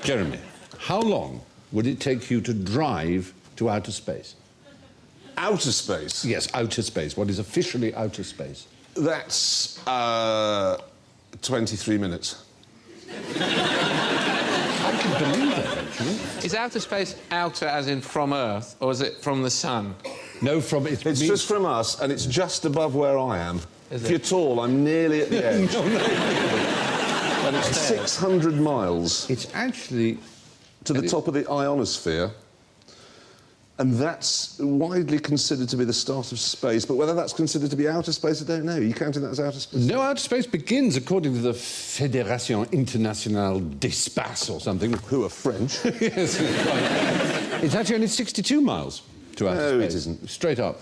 Jeremy, how long would it take you to drive to outer space? Outer space? Yes, outer space. What is officially outer space? That's 23 minutes. I can believe that, actually. Is outer space outer as in from Earth, or is it from the sun? No, from... It's just from us, and it's just above where I am. If you're tall, I'm nearly at the edge. No. And it's 600 miles. It's actually... to the top of the ionosphere. And that's widely considered to be the start of space. But whether that's considered to be outer space, I don't know. Are you counting that as outer space? No, outer space begins, according to the Fédération Internationale d'Espace or something. Who are French? Yes, it's actually only 62 miles to outer space. No, it isn't. Straight up.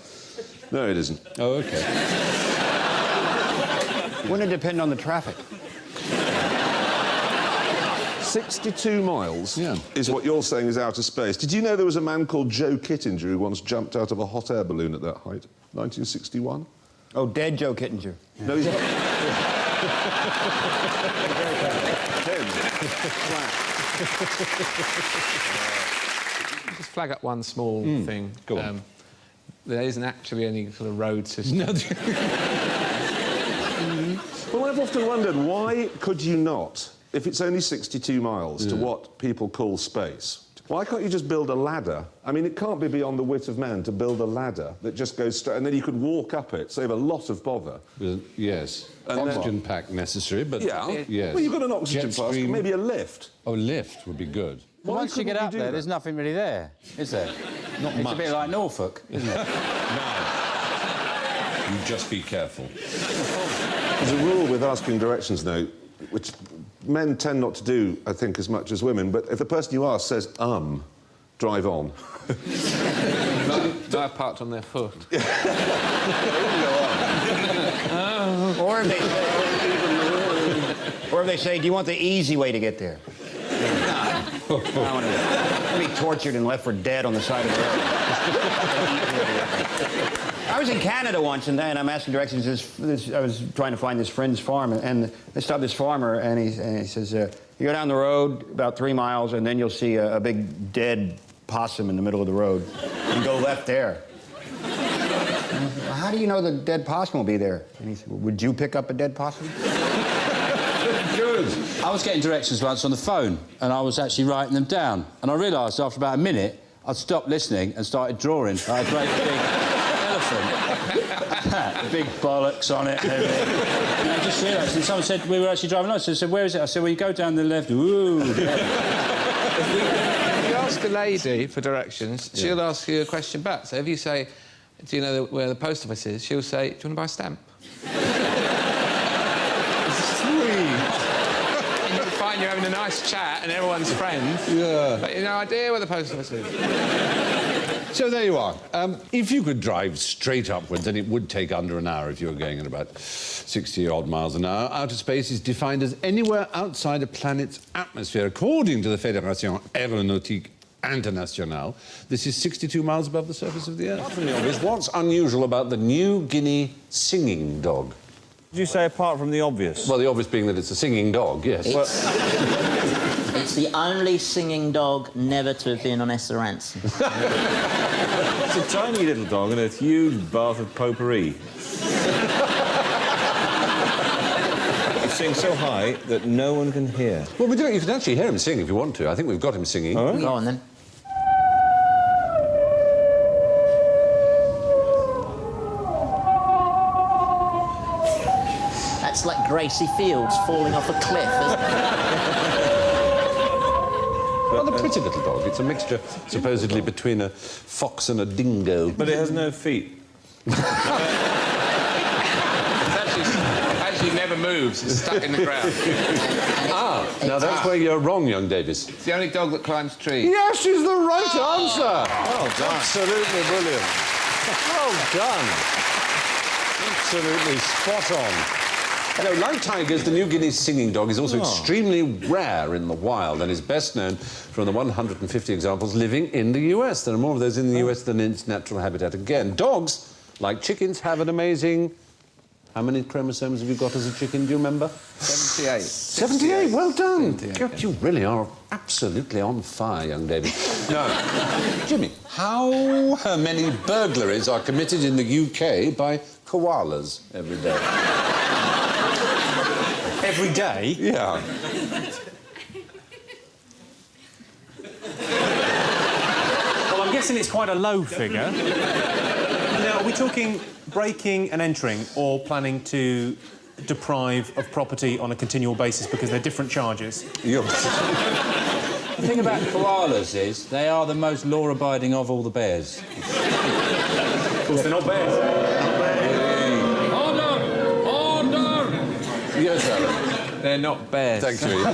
No, it isn't. Oh, OK. Wouldn't it depend on the traffic? 62 miles is what you're saying is outer space. Did you know there was a man called Joe Kittinger who once jumped out of a hot air balloon at that height? 1961? Oh, dead Joe Kittinger. Yeah. No, he's not. Just flag up one small thing. Go on. There isn't actually any sort of road system. No. Well, I've often wondered, why could you not, if it's only 62 miles to what people call space, why can't you just build a ladder? I mean, it can't be beyond the wit of man to build a ladder that just goes straight, and then you could walk up it, save a lot of bother. Yes. And oxygen pack necessary, but... Yeah. Yes. Well, you've got an oxygen Jet mask, stream. maybe a lift. Oh, lift would be good. Why Once you couldn't get up do there, that? there's nothing really there, is there? Not It's much. a bit like Norfolk, isn't it? You just be careful. There's a rule with asking directions now, which men tend not to do, I think, as much as women, but if the person you ask says, drive on. I've parked on their foot. Or if they say, do you want the easy way to get there? No. I want to be tortured and left for dead on the side of the road. I was in Canada once, and I'm asking directions. I was trying to find this friend's farm, and they stopped this farmer, and he says, you go down the road about 3 miles, and then you'll see a big dead possum in the middle of the road. And go left there. How do you know the dead possum will be there? And he said, well, would you pick up a dead possum? Good. I was getting directions once on the phone, and I was actually writing them down. And I realised after about a minute, I'd stopped listening and started drawing like a great big elephant. Big bollocks on it and everything. And I just realised, and someone said, we were actually driving along, so they said, where is it? I said, well, you go down the left. Ooh. If you ask a lady for directions, she'll ask you a question back. So if you say, do you know where the post office is? She'll say, do you want to buy a stamp? You'll find you're having a nice chat and everyone's friends. Yeah. But you have no idea where the post office is. So there you are. If you could drive straight upwards, then it would take under an hour if you were going at about 60-odd miles an hour. Outer space is defined as anywhere outside a planet's atmosphere. According to the Fédération Aéronautique Internationale, this is 62 miles above the surface of the Earth. What's unusual about the New Guinea singing dog? Did you say apart from the obvious? Well, the obvious being that it's a singing dog, yes. It's the only singing dog never to have been on Esther Ranson. It's a tiny little dog in a huge bath of potpourri. He sings so high that no one can hear. Well, you can actually hear him sing if you want to. I think we've got him singing. Oh? Go on, then. That's like Gracie Fields falling off a cliff, isn't it? Well, a pretty little dog. It's a mixture, supposedly, between a fox and a dingo. But it has no feet. It actually never moves. It's stuck in the ground. Now that's where you're wrong, young Davies. It's the only dog that climbs trees. Yes, is the right answer. Well done. Absolutely brilliant. Well done. Absolutely spot on. You know, like tigers, the New Guinea singing dog is also extremely rare in the wild and is best known from the 150 examples living in the US. There are more of those in the US than in its natural habitat. Again, dogs, like chickens, have an amazing How many chromosomes have you got as a chicken, do you remember? 78. 78, well done. 78, God, you really are absolutely on fire, young David. Now, Jimmy, how many burglaries are committed in the UK by koalas every day? Every day? Yeah. Well, I'm guessing it's quite a low figure. Now, are we talking breaking and entering or planning to deprive of property on a continual basis because they're different charges? The thing about koalas is they are the most law-abiding of all the bears. Of course, they're not bears. Order! Yes, Alan. They're not bears. Thank you.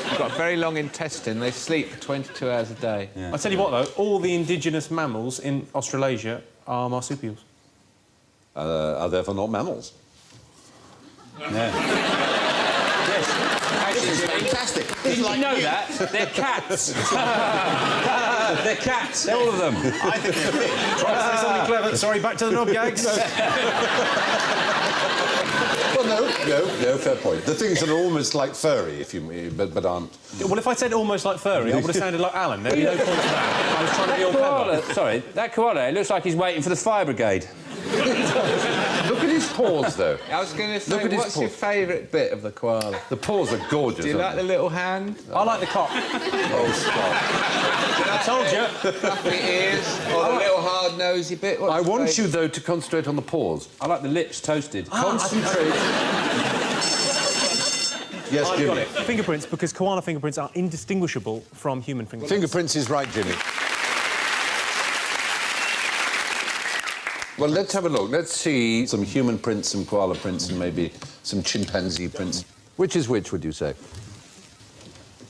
They've got a very long intestine. They sleep for 22 hours a day. Yeah. I'll tell you what, though, all the indigenous mammals in Australasia are marsupials. Are therefore not mammals. Yeah. Yes. Actually, it's fantastic. Did you know that? They're cats. They're cats, all of them. I think they're big. Try to say something clever. Sorry, back to the knob gags. Well, no, fair point. The things that are almost like furry, if you but aren't. Well, if I said almost like furry, I would have sounded like Alan. There'd be no point to that. I was trying to be all clever. Sorry, that koala, it looks like he's waiting for the fire brigade. Look at his paws, though. I was going to say, Look at his what's your favourite bit of the koala? The paws are gorgeous. Do you like aren't the little hand? I like the cock. they? Oh, stop. I told you. Fluffy ears? Or the little hard-nosy bit? What's I your want favourite? you, though, to concentrate on the paws. I like the lips toasted. Concentrate. Yes, I've Jimmy. got it. Fingerprints, because koala fingerprints are indistinguishable from human fingerprints. Fingerprints is right, Jimmy. Well, let's have a look. Let's see some human prints, some koala prints, and maybe some chimpanzee prints. Which is which, would you say?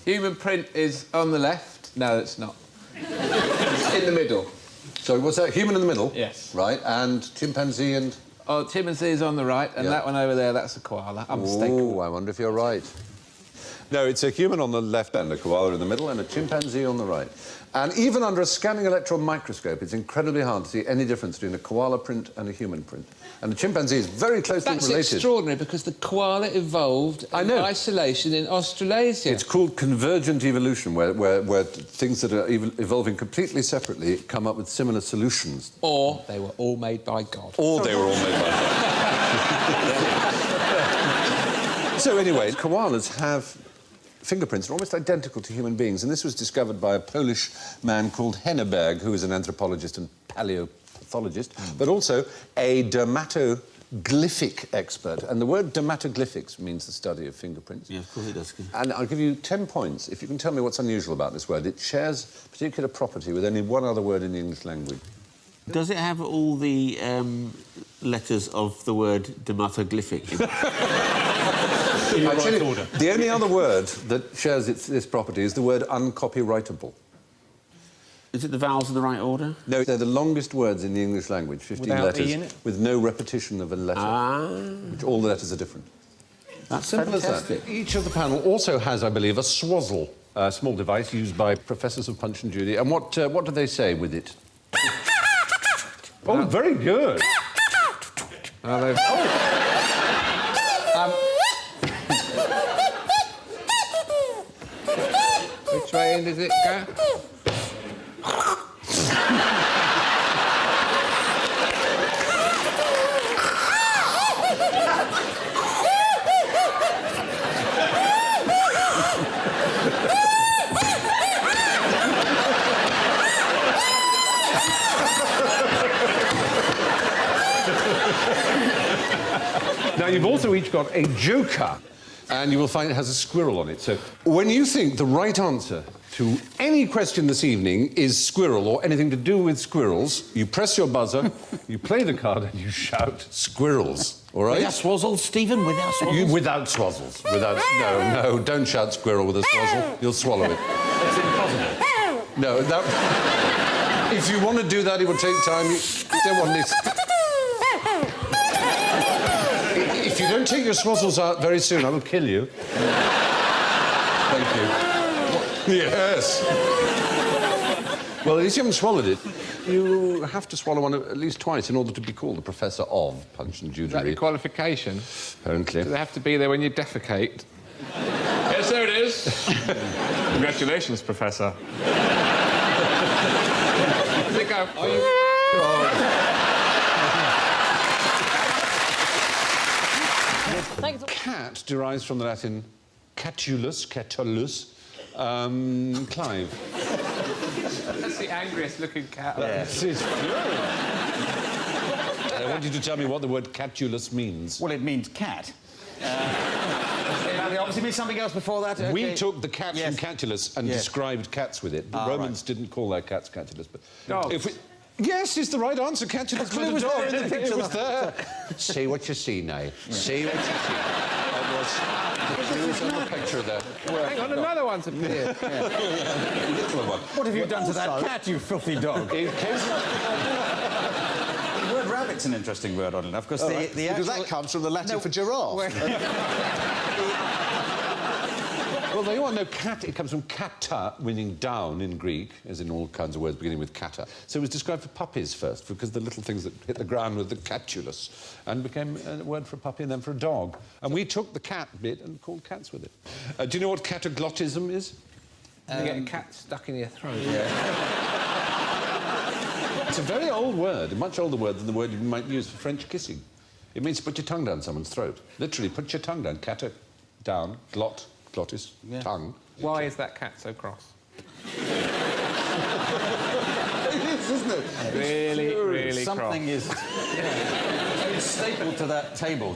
Human print is on the left. No, it's not. It's in the middle. So what's that? Human in the middle? Yes. Right, and chimpanzee and... Oh, chimpanzee is on the right, and that one over there, that's a koala. I'm mistaken. Oh, I wonder if you're right. No, it's a human on the left and a koala in the middle and a chimpanzee on the right. And even under a scanning electron microscope, it's incredibly hard to see any difference between a koala print and a human print. And the chimpanzee is very closely That's related. extraordinary, because the koala evolved in isolation in Australasia. It's called convergent evolution, where things that are evolving completely separately come up with similar solutions. Or they were all made by God. Or they were all made by God. So anyway, koalas have fingerprints are almost identical to human beings, and this was discovered by a Polish man called Handbag, who is an anthropologist and paleopathologist, but also a dermatoglyphic expert. And the word dermatoglyphics means the study of fingerprints. Yeah, of course it does. And I'll give you 10 points if you can tell me what's unusual about this word. It shares a particular property with only one other word in the English language. Does it have all the letters of the word dermatoglyphic in it? In the I tell right you, order. the only other word that shares this property is the word uncopyrightable. Is it the vowels in the right order? No, they're the longest words in the English language, 15 Without letters, E in it? with no repetition of a letter. Which all the letters are different. That's Simple fantastic. as that. Each of the panel also has, I believe, a swazzle, a small device used by professors of Punch and Judy. And what do they say with it? Oh, very good. Which way in does it go? Now, you've also each got a joker, and you will find it has a squirrel on it. So when you think the right answer to any question this evening is squirrel or anything to do with squirrels, you press your buzzer, you play the card, and you shout squirrels. All right? Without swazzles, Stephen? Without swazzles? Without swazzles. No, don't shout squirrel with a swazzle. You'll swallow it. That's impossible. No, that... If you want to do that, it will take time. You don't want this... If you don't take your swazzles out very soon, I will kill you. Thank you. Yes. Well, at least you haven't swallowed it. You have to swallow one at least twice in order to be called the professor of Punch and Judy. Is that your qualification? Apparently. Do they have to be there when you defecate? Yes, there it is. Congratulations, Professor. Does it go? Are you... Cat derives from the Latin catulus, Clive. That's the angriest looking cat. Yes, it's furious. I want you to tell me what the word catulus means. Well, it means cat. It obviously means something else before that. Okay. We took the cats from catulus and described cats with it. The Romans didn't call their cats catulus, but... Dogs. If we... Yes, is the right answer. Catulus for the dog. There in the picture, it was there. See what you see now. See what you see. It was on the picture there. Hang on, another one's appeared. What have you done to that cat, you filthy dog? In case... The word rabbit's an interesting word, oddly enough, because because that comes from the Latin for giraffe. Well, they all know cat. It comes from kata, meaning down in Greek, as in all kinds of words beginning with kata. So it was described for puppies first, because the little things that hit the ground were the catulus, and became a word for a puppy and then for a dog. And we took the cat bit and called cats with it. Do you know what cataglottism is? You get a cat stuck in your throat. Yeah. It's a very old word, a much older word than the word you might use for French kissing. It means put your tongue down someone's throat. Literally, put your tongue down. Cata, down, glottis, tongue. Why is that cat so cross? It is, isn't it? Really, really something cross. It's stapled to that table.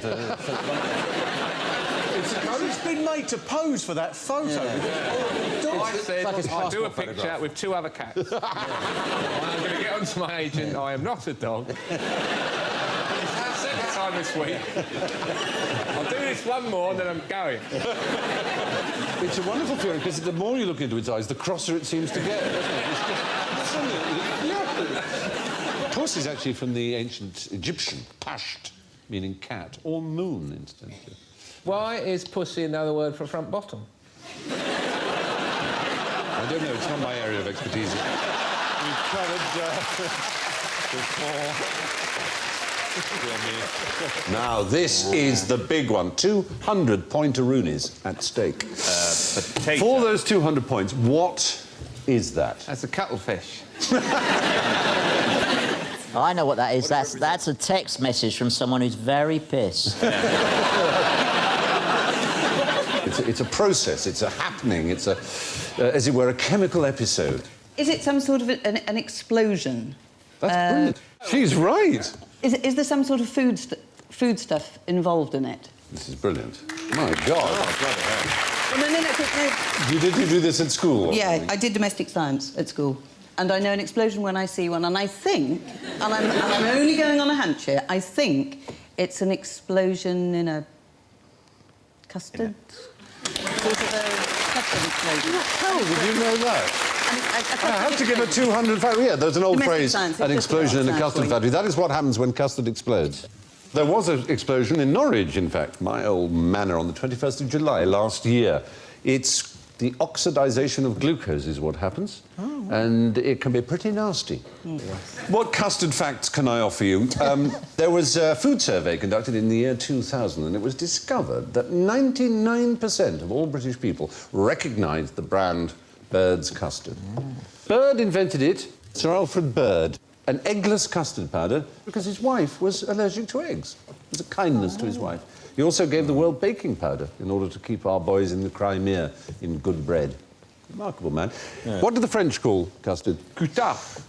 It's been made to pose for that photo. I said I'll do a picture with two other cats. I'm going to get onto my agent. I am not a dog. Second time this week. I'll do this one more, and then I'm going. It's a wonderful feeling, because the more you look into its eyes, the crosser it seems to get. Puss is actually from the ancient Egyptian, pasht, meaning cat, or moon, incidentally. Why is pussy another word for front bottom? I don't know, it's not my area of expertise. We've covered before. Now, this is the big one. 200 pointeroonies at stake. For those 200 points, what is that? That's a cuttlefish. Oh, I know what that is. That's a text message from someone who's very pissed. It's a process, it's a happening, it's a, as it were, a chemical episode. Is it some sort of an explosion? That's brilliant. She's right. Is there some sort of food stuff involved in it? This is brilliant. My God. No. You did do this at school? Yeah, I did domestic science at school. And I know an explosion when I see one, and I think, and I'm only going on a hunch here, I think it's an explosion in a custard. Sort of a custard explosion. How did you know that? I have to give her 200... Yeah, there's an old phrase, an explosion in a custard factory. That is what happens when custard explodes. There was an explosion in Norwich, in fact, my old manor, on the 21st of July last year. It's the oxidisation of glucose is what happens, and it can be pretty nasty. What custard facts can I offer you? There was a food survey conducted in the year 2000, and it was discovered that 99% of all British people recognised the brand Bird's custard. Bird invented it, Sir Alfred Bird, an eggless custard powder, because his wife was allergic to eggs. It was a kindness to his wife. He also gave the world baking powder in order to keep our boys in the Crimea in good bread. Remarkable man. Yeah. What do the French call custard? Custard.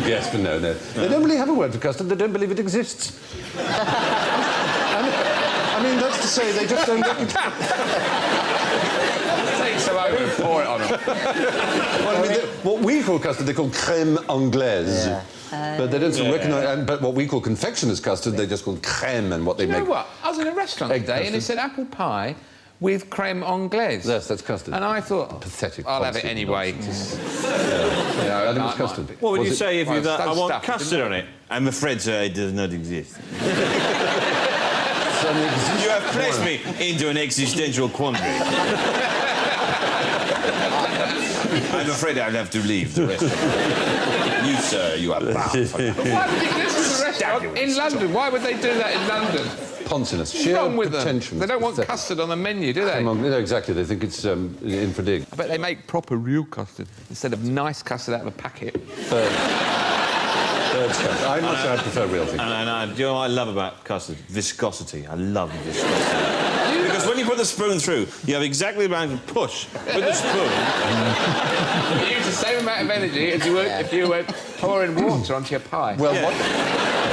Yes, but no. They don't really have a word for custard. They don't believe it exists. I mean, that's to say, they just don't get it. Take some over and pour it on them. Well, I mean, what we call custard, they call crème anglaise. Yeah. But they don't recognise... But what we call confectioner's custard, they just call crème, and what they make... You know what? I was in a restaurant today, and it said apple pie with crème anglaise. Yes, that's custard. And I thought... Pathetic. I'll have it anyway. I think it's custard. What would you say if you thought, I want custard on it? I'm afraid, sir, it does not exist. You have placed me into an existential quandary. I'm afraid I'll have to leave the restaurant. You, sir, you are bound for life. Why would you this is a restaurant in London? Why would they do that in London? Ponciness. What's Sheer wrong with pretension. them? They don't want custard on the menu, do they? No, exactly. They think it's in for dig. I bet they make proper real custard instead of nice custard out of a packet. Bird's custard. I must say I prefer real things. And do you know what I love about custard? Viscosity. I love viscosity. Because when you put the spoon through, you have exactly the amount of push with the spoon. You use the same amount of energy as you would if you were pouring water onto your pie. Well,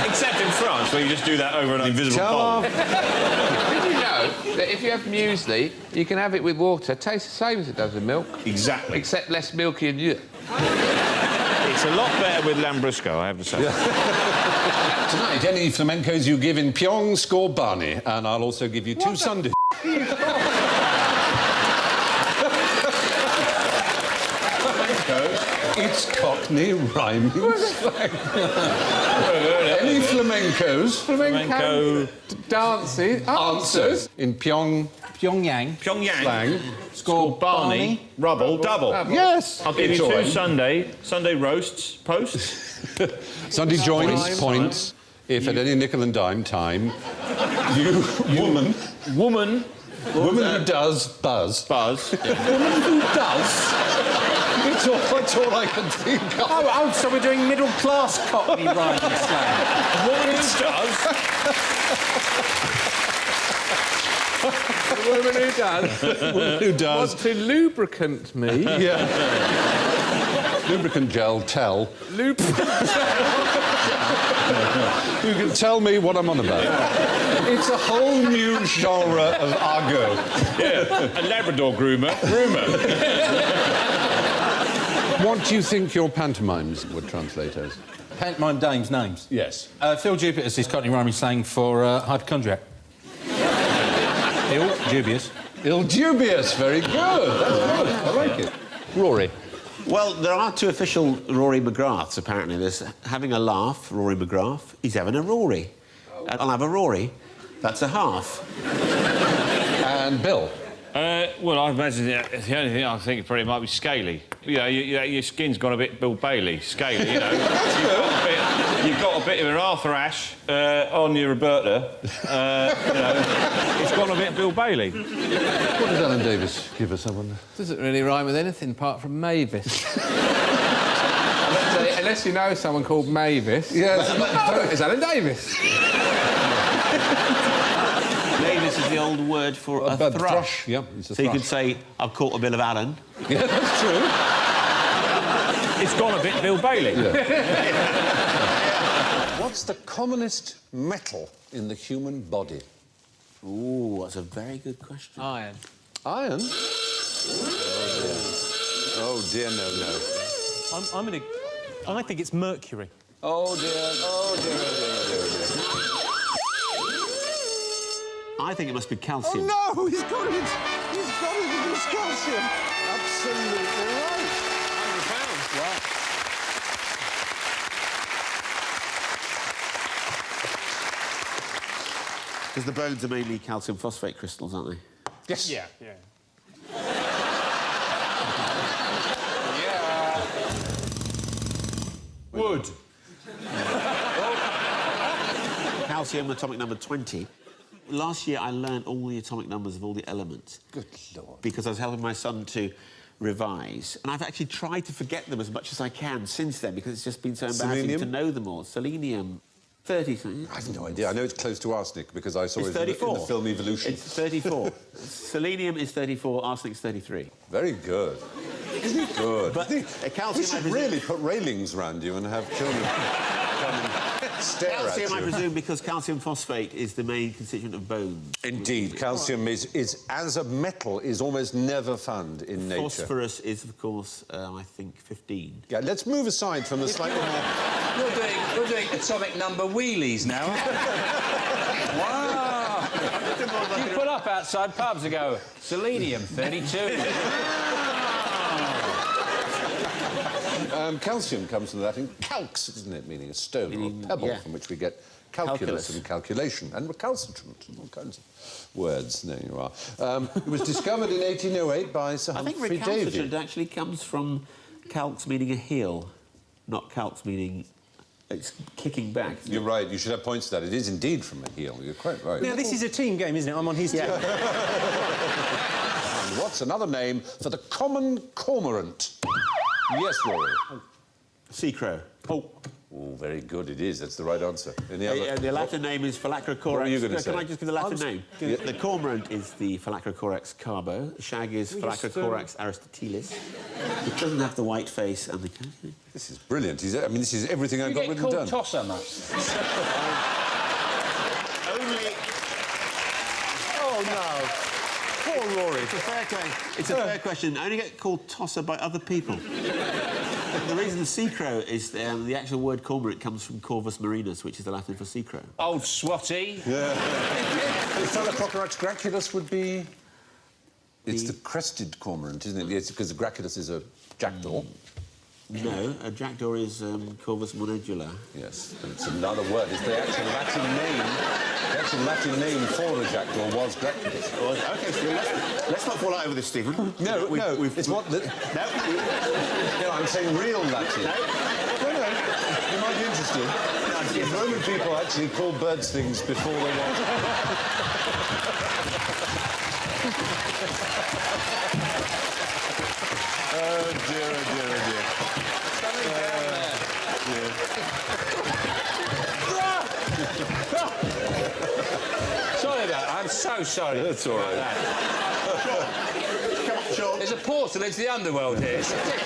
Except in France, where you just do that over an invisible pole. Did you know that if you have muesli, you can have it with water, it tastes the same as it does with milk? Exactly. Except less milky and you. It's a lot better with Lambrusco, I have to say. Tonight, any flamencos you give in Pyong score Barney, and I'll also give you two Sundays. It's Cockney rhyming slang. Any flamencos? Flamenco dances, answers in Pyongyang. slang. Score Barney. Rubble, double. Yes. I'll give you two Sunday roasts, posts. Sunday joints, points. If at any nickel and dime time, you, woman who does buzz. Woman who does? That's all I can think of. Oh, so we're doing middle-class Cockney rhyming slang. Woman who does. The woman who does. Woman who does. Want to lubricant me. Yeah. Lubricant gel, tell. Lubricant You can tell me what I'm on about. It's a whole new genre of argot. Yeah, a Labrador groomer. What do you think your pantomimes would translate as? Pantomime dames' names. Yes. Phil Jupiter's is Cockney rhyming slang for hypochondriac. Ill, dubious. Ill dubious, very good. That's good. I like it. Rory. Well, there are two official Rory McGraths, apparently. There's having a laugh, Rory McGrath. He's having a Rory. I'll have a Rory. That's a half. And Bill. Well, I imagine the only thing I think probably might be scaly. You know, your skin's gone a bit Bill Bailey, scaly, you know. You've got a bit of an Arthur Ashe on your Roberta. You know, it's gone a bit Bill Bailey. What did Alan Davies give us, I wonder? Doesn't really rhyme with anything apart from Mavis. Unless you know someone called Mavis. Yes. It's Alan Davies. Davis is the old word for a thrush. Yep, it's a so thrush. you could say, I've caught a bit of Alan. Yeah, that's true. It's gone a bit Bill Bailey. Yeah. What's the commonest metal in the human body? Ooh, that's a very good question. Iron. Iron? Oh dear, no. I think it's mercury. Oh dear, oh dear, oh dear, oh dear, oh dear. I think it must be calcium. Oh, no! He's got it! He's got it! It's calcium! Absolutely right! £100. Wow. Because the bones are mainly calcium phosphate crystals, aren't they? Yes. Yeah. Wood. Calcium atomic number 20. Last year I learned all the atomic numbers of all the elements. Good Lord. Because I was helping my son to revise. And I've actually tried to forget them as much as I can since then, because it's just been so embarrassing Selenium? to know them all. Selenium, 30 something. I have no idea. I know it's close to arsenic because I saw It's it in 34. the film Evolution. It's 34. Selenium is 34, arsenic's 33. Very good. Isn't it good? But calcium... We should really put railings around you and have children come and stare Calcium, at I you. presume, because calcium phosphate is the main constituent of bones. Indeed, calcium is as a metal is almost never found in nature. Phosphorus is, of course, I think 15. Yeah, let's move aside from the slightly more... We're doing atomic number wheelies now. Wow! You put up outside pubs and go, selenium, 32. Calcium comes from the Latin calx, doesn't it? Meaning a stone or a pebble, yeah. from which we get calculus and calculation, and recalcitrant, and all kinds of words. There you are. It was discovered in 1808 by Sir Humphrey I think recalcitrant Davies. actually comes from calx meaning a heel, not calx meaning it's kicking back. You're right, you should have points to that. It is indeed from a heel, you're quite right. Now, this is a team game, isn't it? I'm on his team. And what's another name for the common cormorant? Yes, Rory. Sea crow. Oh, very good, it is. That's the right answer. Any other? The Latin name is Phylacrocorax. What are you going to say? Can I just give the Latin name? The cormorant is the Phylacrocorax carbo. The shag is Phylacrocorax aristotelis. It doesn't have the white face and the... This is brilliant. I mean, this is everything I've got written down. You get called tosser, mate. Only... Oh, no. Poor Rory. It's a fair question. I only get called tosser by other people. The reason the sea crow is the actual word cormorant comes from Corvus marinus, which is the Latin for sea crow. Old swatty. Yeah. The Phylacrocorax graculus would be... It's the crested cormorant, isn't it? Yes, because the graculus is a jackdaw. No, a jackdaw is Corvus monedula. Yes, but it's another word. It's the actual Latin name. The actual Latin name for a jackdaw was graculus. OK, Stephen, let's not fall out over this, Stephen. No, it's what... No, I'm saying real Latin. No, you might be interested. Roman people actually called birds things before they were... Oh, dear, oh, dear, oh, dear. Something down there. Sorry about that. I'm so sorry. That's all right. Sure. There's a portal into the underworld here. It's ridiculous.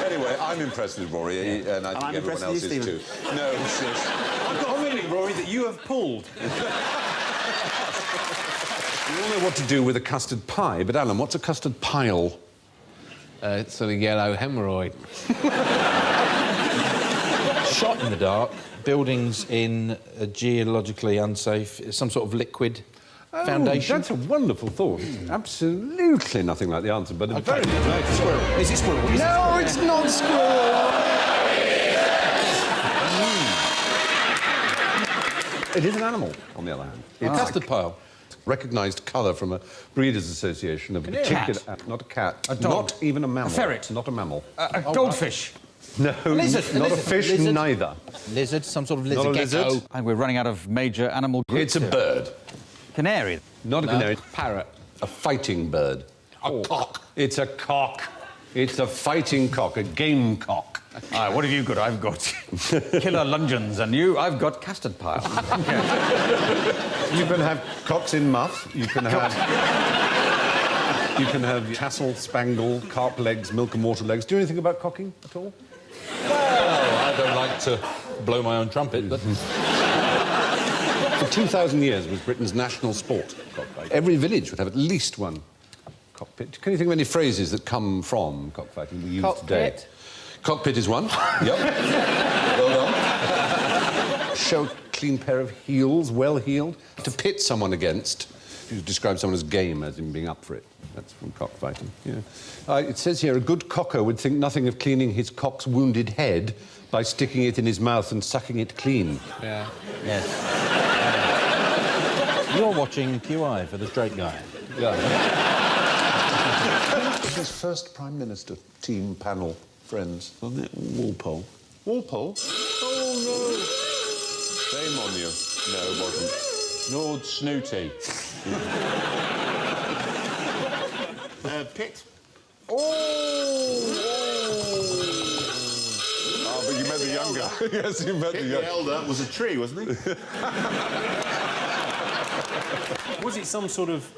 Anyway, I'm impressed with Rory, and I think everyone else is too. No, it's just... I've got a feeling, Rory, that you have pulled. You all know what to do with a custard pie, but Alan, what's a custard pile? It's sort of yellow hemorrhoid. Shot in the dark, buildings in a geologically unsafe, some sort of liquid foundation. That's a wonderful thought. Absolutely nothing like the answer, but a very good idea. Squirrel. Is it squirrel? No, it's not squirrel. It is an animal, on the other hand. It's custard pile. Recognised colour from a breeders' association of a particular... Not a cat. A dog. Not even a mammal. A ferret. Not a mammal. A goldfish. No, not a fish, lizard. neither. Lizard, some sort of lizard. Not a lizard. Gecko. And we're running out of major animal groups. It's a bird. Canary. Not a canary. Parrot. A fighting bird. A cock. It's a cock. It's a fighting cock, a game cock. What have you got? I've got killer lungeons, and I've got custard pile. You can have cocks in muff. You can have... You can have tassel, spangle, carp legs, milk and water legs. Do you know anything about cocking at all? Well, I don't like to blow my own trumpet, but... For 2,000 years it was Britain's national sport, cockfighting. Every village would have at least one cockpit. Can you think of any phrases that come from cockfighting we use today? Cockpit is one. Yep. Well done. Show a clean pair of heels, well-heeled. To pit someone against. You describe someone as game, as in being up for it. That's from cockfighting. Yeah. It says here, a good cocker would think nothing of cleaning his cock's wounded head by sticking it in his mouth and sucking it clean. Yeah. Yes. You're watching QI for the straight guy. Yeah. Britain's first Prime Minister, team, panel, friends. Wasn't it Walpole? Walpole? Oh, no. Shame on you. No, it wasn't. Lord Snooty. Pitt. Oh, but you meant the younger. Yes, you meant the younger. The elder was a tree, wasn't he? Was it some sort of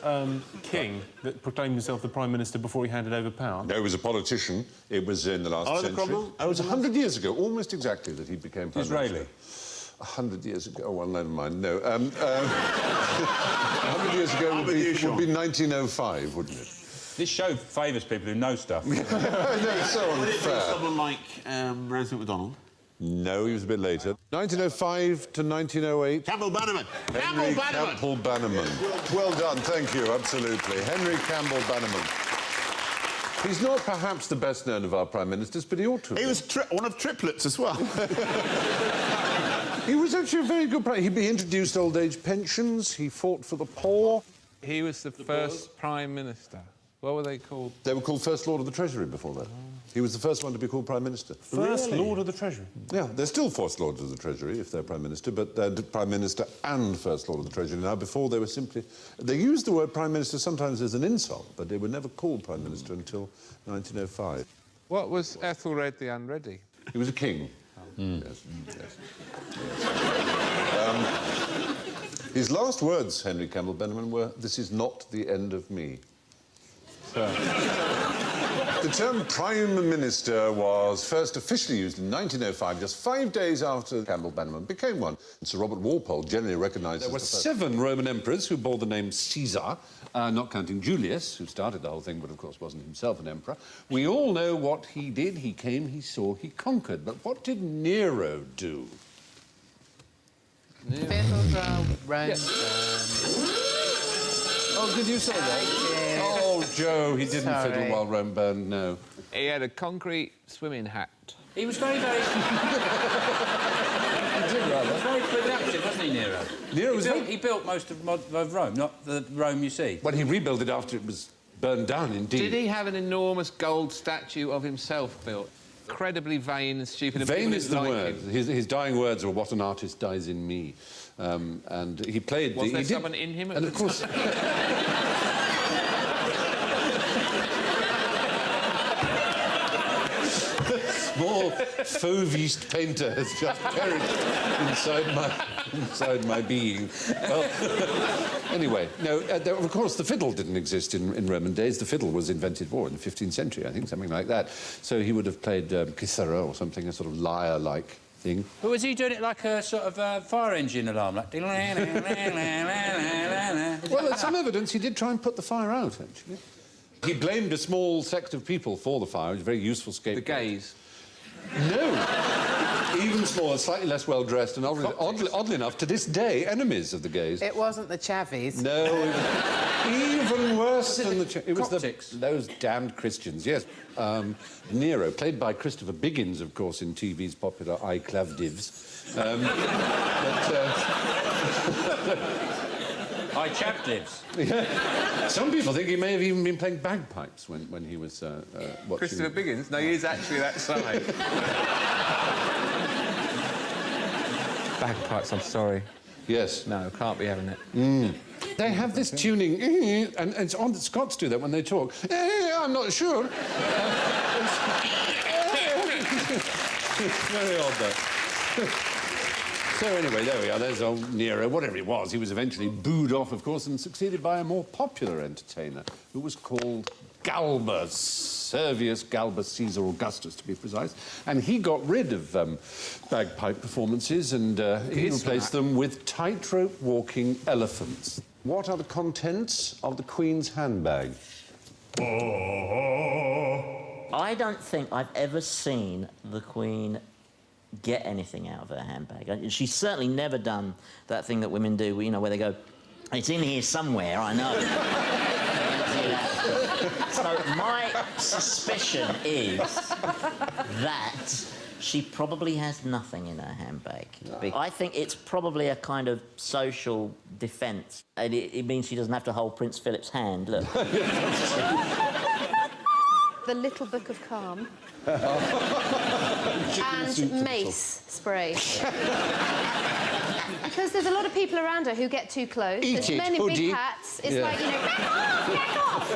king that proclaimed himself the Prime Minister before he handed over power? No, he was a politician. It was in the last century. Cromwell? It was 100 years ago, almost exactly, that he became Prime Israeli. Minister. 100 years ago. Oh, well, never mind. No. 100 years ago would be 1905, wouldn't it? This show favours people who know stuff. No, it's so Would it be unfair. someone like Ramsay MacDonald? No, he was a bit later. 1905 to 1908. Campbell Bannerman. Campbell Bannerman. Well done, thank you, absolutely. Henry Campbell Bannerman. He's not perhaps the best known of our prime ministers, but he ought to. He was one of triplets as well. He was actually a very good prime. He introduced old age pensions. He fought for the poor. He was the first prime minister. What were they called? They were called First Lord of the Treasury before that. He was the first one to be called Prime Minister. First Lord of the Treasury? Yeah, they're still First Lords of the Treasury if they're Prime Minister, but they're Prime Minister and First Lord of the Treasury now. Before they were simply... They used the word Prime Minister sometimes as an insult, but they were never called Prime Minister until 1905. What was Ethelred the Unready? He was a king. Yes. His last words, Henry Campbell Bannerman, were, "This is not the end of me." The term Prime Minister was first officially used in 1905, just 5 days after Campbell Bannerman became one. And Sir Robert Walpole generally recognised... There were 7 Roman emperors who bore the name Caesar, not counting Julius, who started the whole thing, but of course wasn't himself an emperor. We all know what he did. He came, he saw, he conquered. But what did Nero do? Oh, did you say that? Oh, Joe, he didn't fiddle while Rome burned, no. He had a concrete swimming hat. He was very, very... He did, rather. Very productive, wasn't he, Nero? Nero was... He built most of Rome, not the Rome you see. Well, he rebuilt it after it was burned down, indeed. Did he have an enormous gold statue of himself built? Incredibly vain and stupid. Vain is the word. His dying words were, "What an artist dies in me." And he played... Was there someone in him? And of course... Small Fauviste painter has just perished inside my being. Well, anyway, no, of course, the fiddle didn't exist in Roman days. The fiddle was invented in the 15th century, I think, something like that. So he would have played Custard or something, a sort of lyre-like thing. But was he doing it like a sort of fire engine alarm? Like... Well, there's some evidence he did try and put the fire out, actually. He blamed a small sect of people for the fire. It was a very useful scapegoat. The gays? No. Even smaller, slightly less well-dressed, and oddly enough, to this day, enemies of the gays. It wasn't the Chavies. No, it was even worse than the... It was those damned Christians, yes. Nero, played by Christopher Biggins, of course, in TV's popular I Clavdivs. I Chapdivs. Yeah. Some people think he may have even been playing bagpipes when he was watching... Christopher Biggins? No, he is actually that size. Bagpipes, I'm sorry. Yes. No, can't be having it. They have this tuning, and it's odd that Scots do that when they talk. I'm not sure. Very odd, though. So anyway, there we are. There's old Nero. Whatever it was, he was eventually booed off, of course, and succeeded by a more popular entertainer who was called Galbus, Servius Galbus Caesar Augustus, to be precise. And he got rid of bagpipe performances and he replaced them with tightrope walking elephants. What are the contents of the Queen's handbag? I don't think I've ever seen the Queen get anything out of her handbag. She's certainly never done that thing that women do, you know, where they go, "It's in here somewhere, I know." So my suspicion is that she probably has nothing in her handbag. I think it's probably a kind of social defence. And it means she doesn't have to hold Prince Philip's hand, look. The Little Book of Calm. And mace spray. Because there's a lot of people around her who get too close. Eat there's it, men in hoodie. big hats. It's like, you know, back off!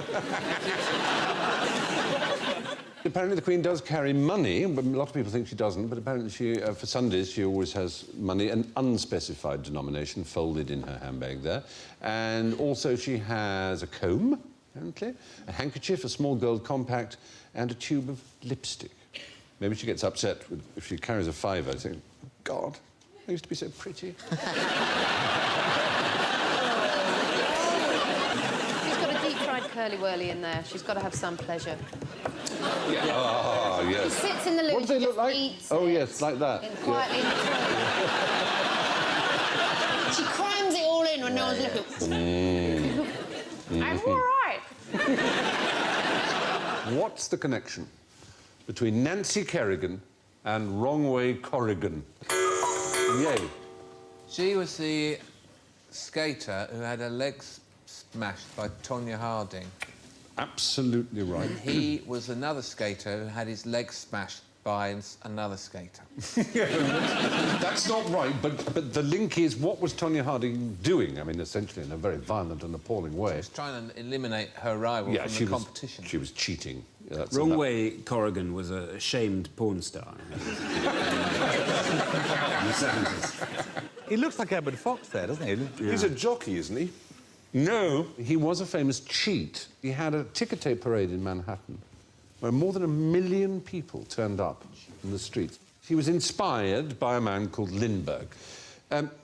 Apparently the Queen does carry money, but a lot of people think she doesn't, but apparently she, for Sundays, she always has money, an unspecified denomination, folded in her handbag there. And also she has a comb, apparently, a handkerchief, a small gold compact, and a tube of lipstick. Maybe she gets upset if she carries a fiver, saying, "God, I used to be so pretty." She's got a deep-fried curly-whirly in there. She's got to have some pleasure. Yeah. Ah, yes. She sits in the loo. What do they look like? Eats Oh, yes, like that. and quietly in the tray. She crams it all in when no one's looking. I'm all right. What's the connection between Nancy Kerrigan and Way Corrigan? Yay. She was the skater who had her legs smashed by Tonya Harding. Absolutely right. And he was another skater who had his legs smashed by another skater. That's not right, but the link is, what was Tonya Harding doing? I mean, essentially in a very violent and appalling way. She was trying to eliminate her rival from the competition. She was cheating. Yeah, Way Corrigan was a shamed porn star. In the 70s. He looks like Edward Fox there, doesn't he? Yeah. He's a jockey, isn't he? No, he was a famous cheat. He had a ticker tape parade in Manhattan where more than 1 million people turned up in the streets. He was inspired by a man called Lindbergh.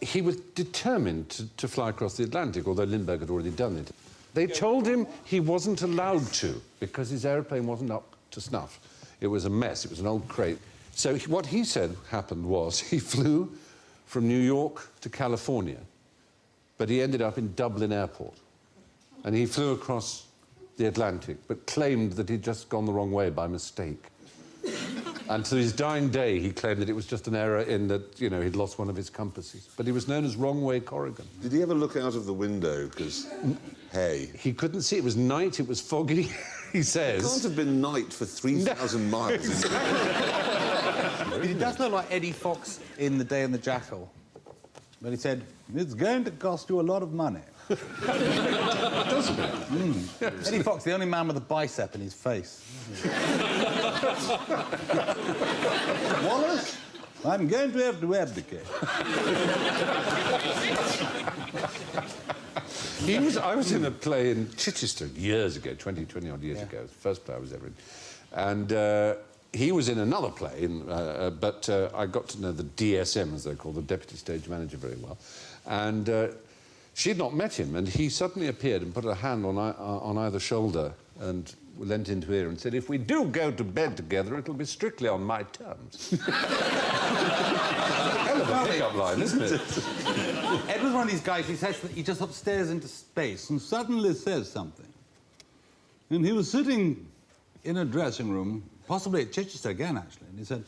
He was determined to fly across the Atlantic, although Lindbergh had already done it. They told him he wasn't allowed to because his aeroplane wasn't up to snuff. It was a mess. It was an old crate. So what he said happened was he flew from New York to California, but he ended up in Dublin Airport. And he flew across the Atlantic, but claimed that he'd just gone the wrong way by mistake. And to his dying day, he claimed that it was just an error in that, you know, he'd lost one of his compasses. But he was known as Way Corrigan. Did he ever look out of the window? Because, hey... He couldn't see. It was night, it was foggy, he says. It can't have been night for 3,000 miles. He does look like Eddie Fox in The Day and the Jackal. But he said, it's going to cost you a lot of money. Doesn't it? Mm. Eddie Fox, the only man with a bicep in his face. Wallace, I'm going to have to abdicate. I was in a play in Chichester years ago, 20-odd years ago. The first play I was ever in. And he was in another play, but I got to know the DSM, as they're called, the Deputy Stage Manager, very well. And she'd not met him, and he suddenly appeared and put a hand on either shoulder and leant into her ear and said, if we do go to bed together, it'll be strictly on my terms. Hell of a pick-up line, isn't it? Ed was one of these guys who says that he just upstairs into space and suddenly says something. And he was sitting in a dressing room, possibly at Chichester again, actually, and he said,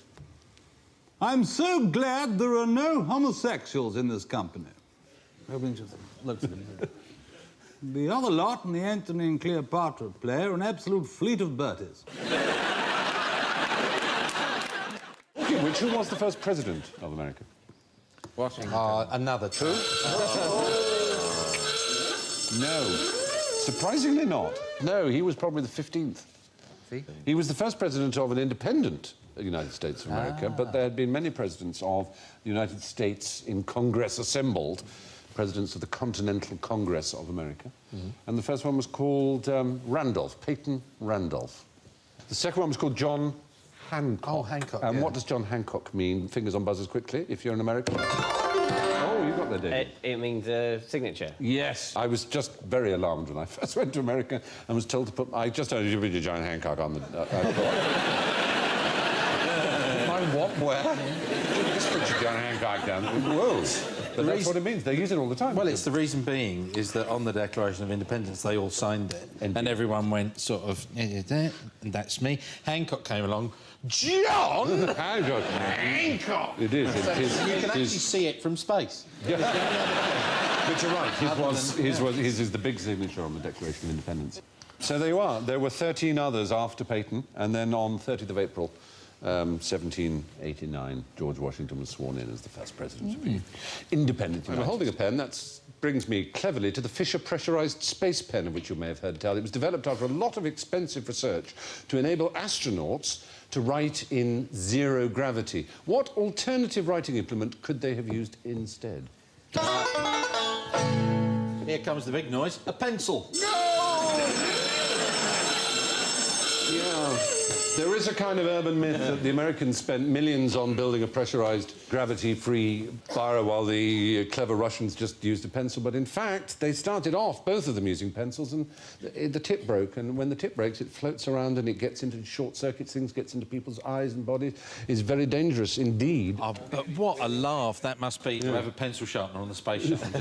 I'm so glad there are no homosexuals in this company. Everything just looks at him. The other lot in the Antony and Cleopatra play are an absolute fleet of Berties. Who was the first president of America? Washington. Another two. No. Surprisingly not. No, he was probably the 15th. See? He was the first president of an independent United States of America, but there had been many presidents of the United States in Congress assembled, presidents of the Continental Congress of America. Mm-hmm. And the first one was called Randolph, Peyton Randolph. The second one was called John Hancock. Oh, Hancock, And what does John Hancock mean? Fingers on buzzers quickly, if you're an American. Oh, you got that, David. It means signature. Yes. I was just very alarmed when I first went to America and was told to put... I just only did John Hancock on the... what? Where? Just put your John Hancock down. Whoa. But that's what it means. They use it all the time. Well, it's the reason being is that on the Declaration of Independence they all signed it, and everyone went sort of, and that's me. Hancock came along. John Hancock. Hancock. It is. So you can actually see it from space. Yeah. But you're right. His is the big signature on the Declaration of Independence. So there you are. There were 13 others after Peyton, and then on 30th of April. 1789, George Washington was sworn in as the first president of the independent United States. Holding a pen, that brings me cleverly to the Fisher pressurised space pen, of which you may have heard tell. It was developed after a lot of expensive research to enable astronauts to write in zero gravity. What alternative writing implement could they have used instead? Here comes the big noise. A pencil. Yeah. There is a kind of urban myth that the Americans spent millions on building a pressurised, gravity-free biro while the clever Russians just used a pencil. But in fact, they started off, both of them, using pencils, and the tip broke. And when the tip breaks, it floats around and it gets into short circuits, things gets into people's eyes and bodies. It's very dangerous indeed. Oh, but what a laugh that must be to have a pencil sharpener on the space shuttle.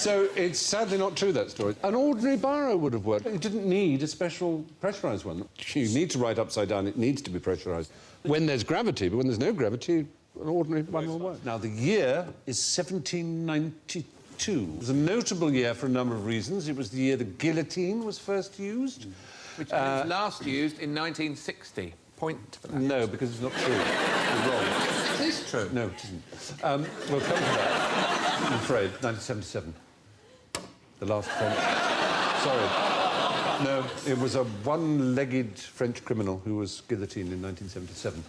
So it's sadly not true, that story. An ordinary biro would have worked. It didn't need a special pressurised one. You need to write upside down. It needs to be pressurised. When there's gravity, but when there's no gravity, an ordinary one will work. Now, the year is 1792. It was a notable year for a number of reasons. It was the year the guillotine was first used. Which was last used in 1960. Point for that. No, because it's not true. You're wrong. It is true. No, it isn't. We'll come to that, I'm afraid. 1977. The last French... Sorry. No, it was a one-legged French criminal who was guillotined in 1977.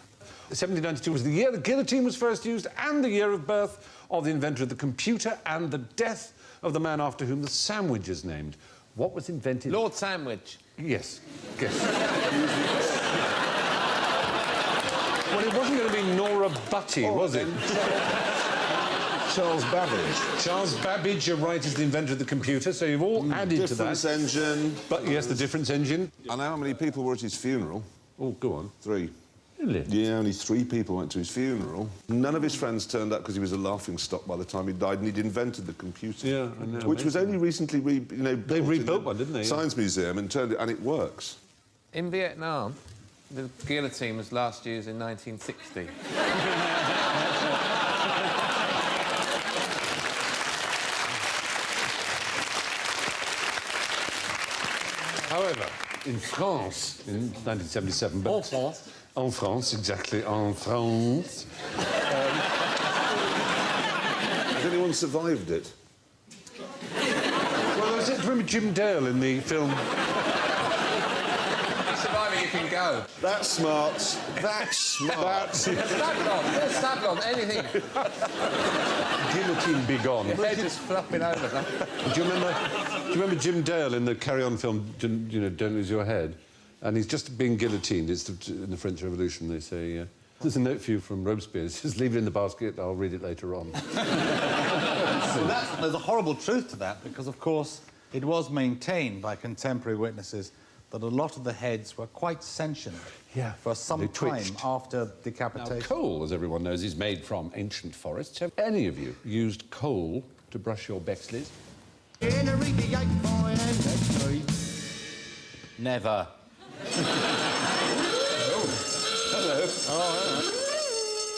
1792 was the year the guillotine was first used and the year of birth of the inventor of the computer and the death of the man after whom the sandwich is named. What was invented... Lord Sandwich. Yes. Guess. Well, it wasn't going to be Nora Butty, was it? Charles Babbage. Charles Babbage, you're right, is the inventor of the computer, so you've all added to that. Difference engine. But, yes, the difference engine. I know how many people were at his funeral. Oh, go on. 3. Really? Yeah, only 3 people went to his funeral. None of his friends turned up because he was a laughingstock by the time he died, and he'd invented the computer. Yeah, I know. Which was only recently, They rebuilt one, didn't they? Science Museum, and turned it, and it works. In Vietnam, the guillotine was last used in 1960. However, in France, in 1977... But En France. En France, exactly, en France. Has anyone survived it? Well, was it, remember Jim Dale in the film... Surviving, you can go. That's smart. That's smart. Stablon, anything. Guillotine be gone. Your head is flopping over. Do you remember Jim Dale in the Carry On film, Don't Lose Your Head? And he's just being guillotined. It's in the French Revolution, they say. There's a note for you from Robespierre. It says, leave it in the basket, I'll read it later on. Well, there's a horrible truth to that, because, of course, it was maintained by contemporary witnesses that a lot of the heads were quite sentient for some time after decapitation. Now, coal, as everyone knows, is made from ancient forests. Have any of you used coal to brush your Bexleys? Never. Hello.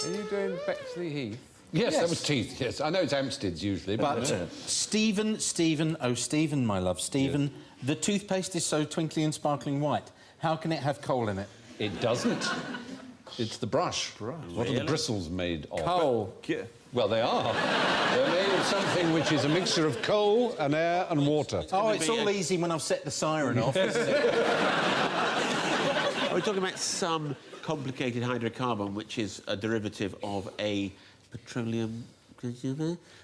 Are you doing Bexley Heath? Yes, that was teeth, yes. I know it's Hampsteads usually, but... Stephen, oh, Stephen, my love, Stephen, the toothpaste is so twinkly and sparkling white. How can it have coal in it? It doesn't. It's the brush. What are the bristles made of? Coal. Well, they are. They're made of something which is a mixture of coal and air and water. Oh, it's all easy when I've set the siren off, isn't it? Are we talking about some complicated hydrocarbon which is a derivative of a petroleum...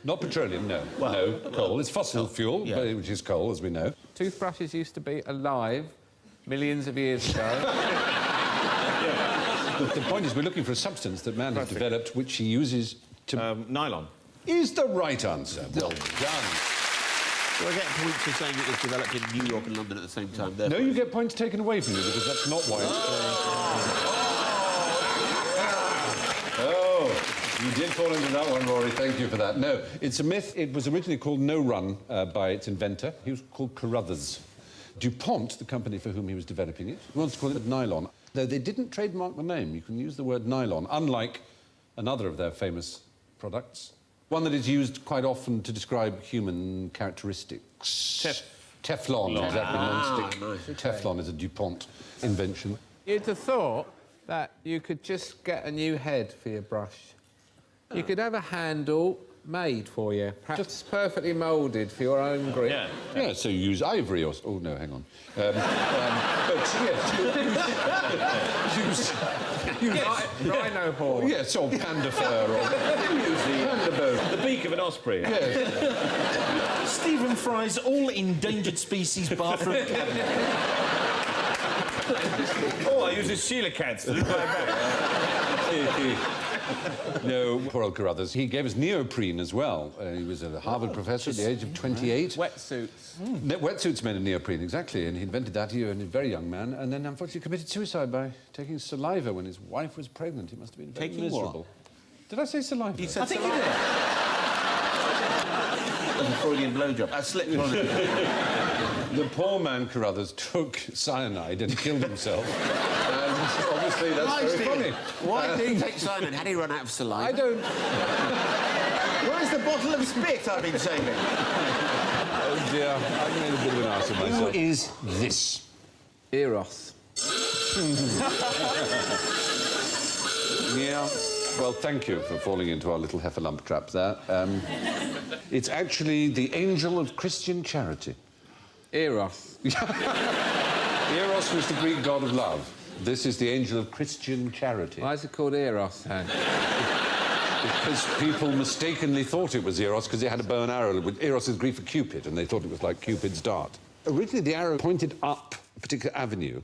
Not petroleum, no. Well, no, coal. It's fossil fuel, which is coal, as we know. Toothbrushes used to be alive millions of years ago. But the point is, we're looking for a substance that man has developed, which he uses to... Nylon. Is the right answer. Well done. Do I get points for saying it was developed in New York and London at the same time? No, you get points taken away from you, because that's not why it's... Oh, you did fall into that one, Rory. Thank you for that. No, it's a myth. It was originally called No Run by its inventor. He was called Carruthers. DuPont, the company for whom he was developing it, wants to call it Nylon. Though they didn't trademark the name, you can use the word nylon, unlike another of their famous products. One that is used quite often to describe human characteristics. Teflon, exactly, non-stick. Nice. Teflon is a DuPont invention. You'd have thought that you could just get a new head for your brush. You could have a handle made for you, perhaps just perfectly moulded for your own grip. Yeah, so you use ivory or... Oh, no, hang on. But, yes. Rhino horn. Yes, or panda fur, or... panda bone. The beak of an osprey. Yes. Stephen Fry's all endangered species bathroom cabinet. Oh, I use his coelacanths to do my back. No, poor old Carruthers. He gave us neoprene as well. He was a Harvard professor at the age of 28. Wetsuits. Wetsuits made of neoprene, exactly. And he invented that here in a very young man, and then unfortunately committed suicide by taking saliva when his wife was pregnant. He must have been very miserable. What? Did I say saliva? I think you did. a Freudian blowjob. I slipped on it. The poor man Carruthers took cyanide and killed himself. And obviously that's very funny. Why did he take cyanide? Had he run out of saliva? I don't... Where's the bottle of spit I've been saving? Oh dear, I made a bit of an ass of myself. Who is this? Eros. Yeah. Well, thank you for falling into our little heffalump trap there. It's actually the angel of Christian charity. Eros. Eros was the Greek god of love. This is the angel of Christian charity. Why is it called Eros, then? Because people mistakenly thought it was Eros because it had a bow and arrow. Eros is Greek for Cupid, and they thought it was like Cupid's dart. Originally, the arrow pointed up a particular avenue,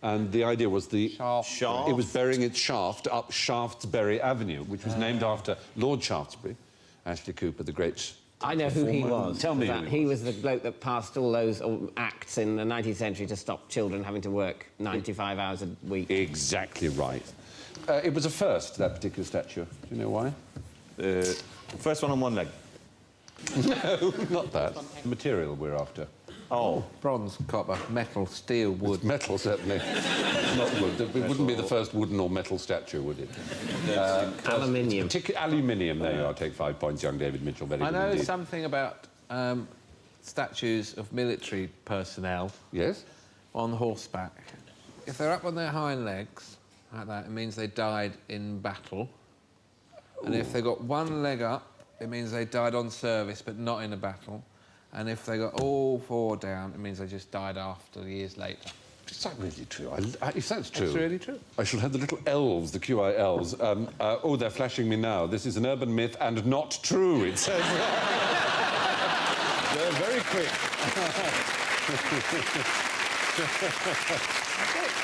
and the idea was the... Shaft. It was bearing its shaft up Shaftesbury Avenue, which was named after Lord Shaftesbury, Ashley Cooper, the great... I know who he was. Tell me who he was the bloke that passed all those acts in the 19th century to stop children having to work 95 hours a week. Exactly right. It was a first, that particular statue. Do you know why? First one on one leg. No, not that. The material we're after. Oh. Bronze, copper, metal, steel, wood. It's metal, certainly. Not wood. It wouldn't be the first wooden or metal statue, would it? Aluminium. Aluminium, there you are. Take 5 points, young David Mitchell. Very I good know indeed. something about statues of military personnel. Yes? On horseback. If they're up on their hind legs, like that, it means they died in battle. And if they got one leg up, it means they died on service, but not in a battle. And if they got all 4 down, it means they just died after, years later. Is that really true? If that's true... It's really true. I shall have the little elves, the QI elves. Oh, they're flashing me now. This is an urban myth and not true, it says. They're very quick.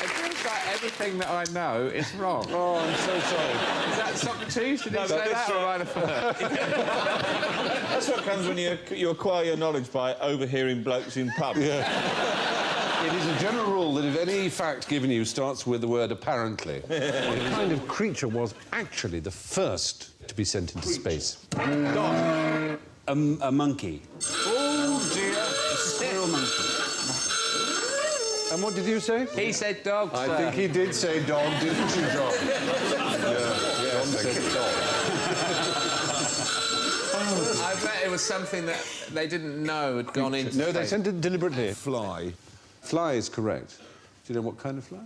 It feels like everything that I know is wrong. Oh, I'm so sorry. Is that Socrates? Did he say that, or am I the first? That's what comes when you acquire your knowledge by overhearing blokes in pubs. Yeah. It is a general rule that if any fact given you starts with the word apparently, what kind of creature was actually the first to be sent into space? A monkey. Oh, dear. A squirrel monkey. And what did you say? He said dog, I sir. think he did say dog, didn't you, John? Yeah, John said dog. I bet it was something that they didn't know had gone into No, they space. sent it deliberately. Fly. Fly is correct. Do you know what kind of fly?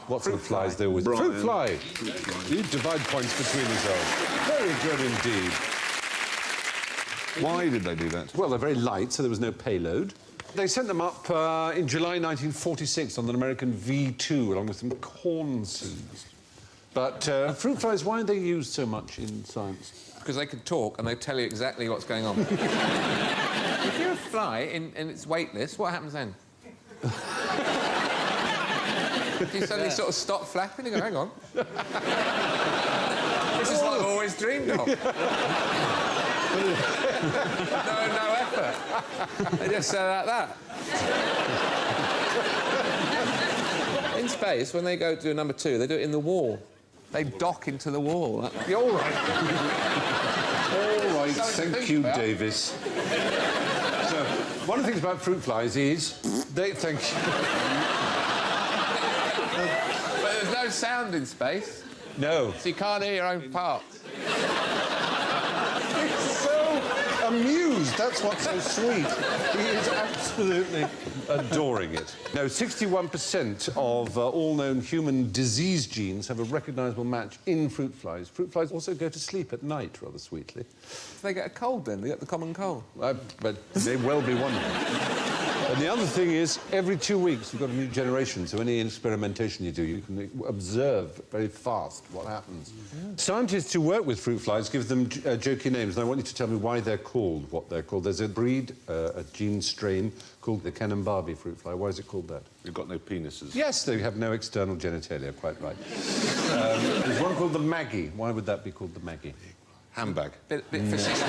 What sort of flies there was? Brian. Fruit fly. You divide points between yourselves. Very good indeed. Why did they do that? Well, they're very light, so there was no payload. They sent them up in July 1946 on an American V2, along with some corn seeds. But fruit flies, why are they used so much in science? Because they can talk and they tell you exactly what's going on. If you're a fly and it's weightless, what happens then? Do you suddenly sort of stop flapping and go, hang on? This is what I've always dreamed of. No effort. They just say like that. In space, when they go to do number 2, they do it in the wall. They dock into the wall. You're all right. All right, thank you, Davis. So, one of the things about fruit flies is they... Thank you. But there's no sound in space. No. So you can't hear your own parts. So amused. That's what's so sweet. He is absolutely adoring it. No, 61% of all known human disease genes have a recognisable match in fruit flies. Fruit flies also go to sleep at night, rather sweetly. If they get a cold, then they get the common cold. But they well be one of them. And the other thing is, every 2 weeks you've got a new generation, so any experimentation you do, you can observe very fast what happens. Yeah. Scientists who work with fruit flies give them jokey names, and I want you to tell me why they're called what they're called. There's a breed, a gene strain, called the Canambari fruit fly. Why is it called that? They've got no penises. Yes, they have no external genitalia, quite right. There's one called the Maggie. Why would that be called the Maggie? Handbag. Bit fascist.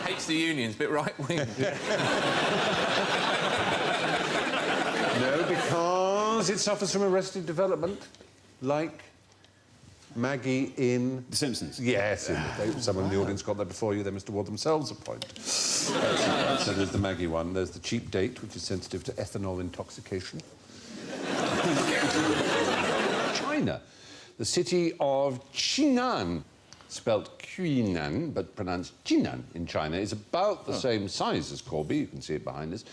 Hates the unions, bit right-wing. No, because it suffers from arrested development, like Maggie in... The Simpsons. Yes, someone in the audience got that before you. They must award themselves a point. So there's the Maggie one. There's the Cheap Date, which is sensitive to ethanol intoxication. China. The city of Jinan, spelt Qinan, but pronounced Jinan in China, is about the same size as Corby, you can see it behind us,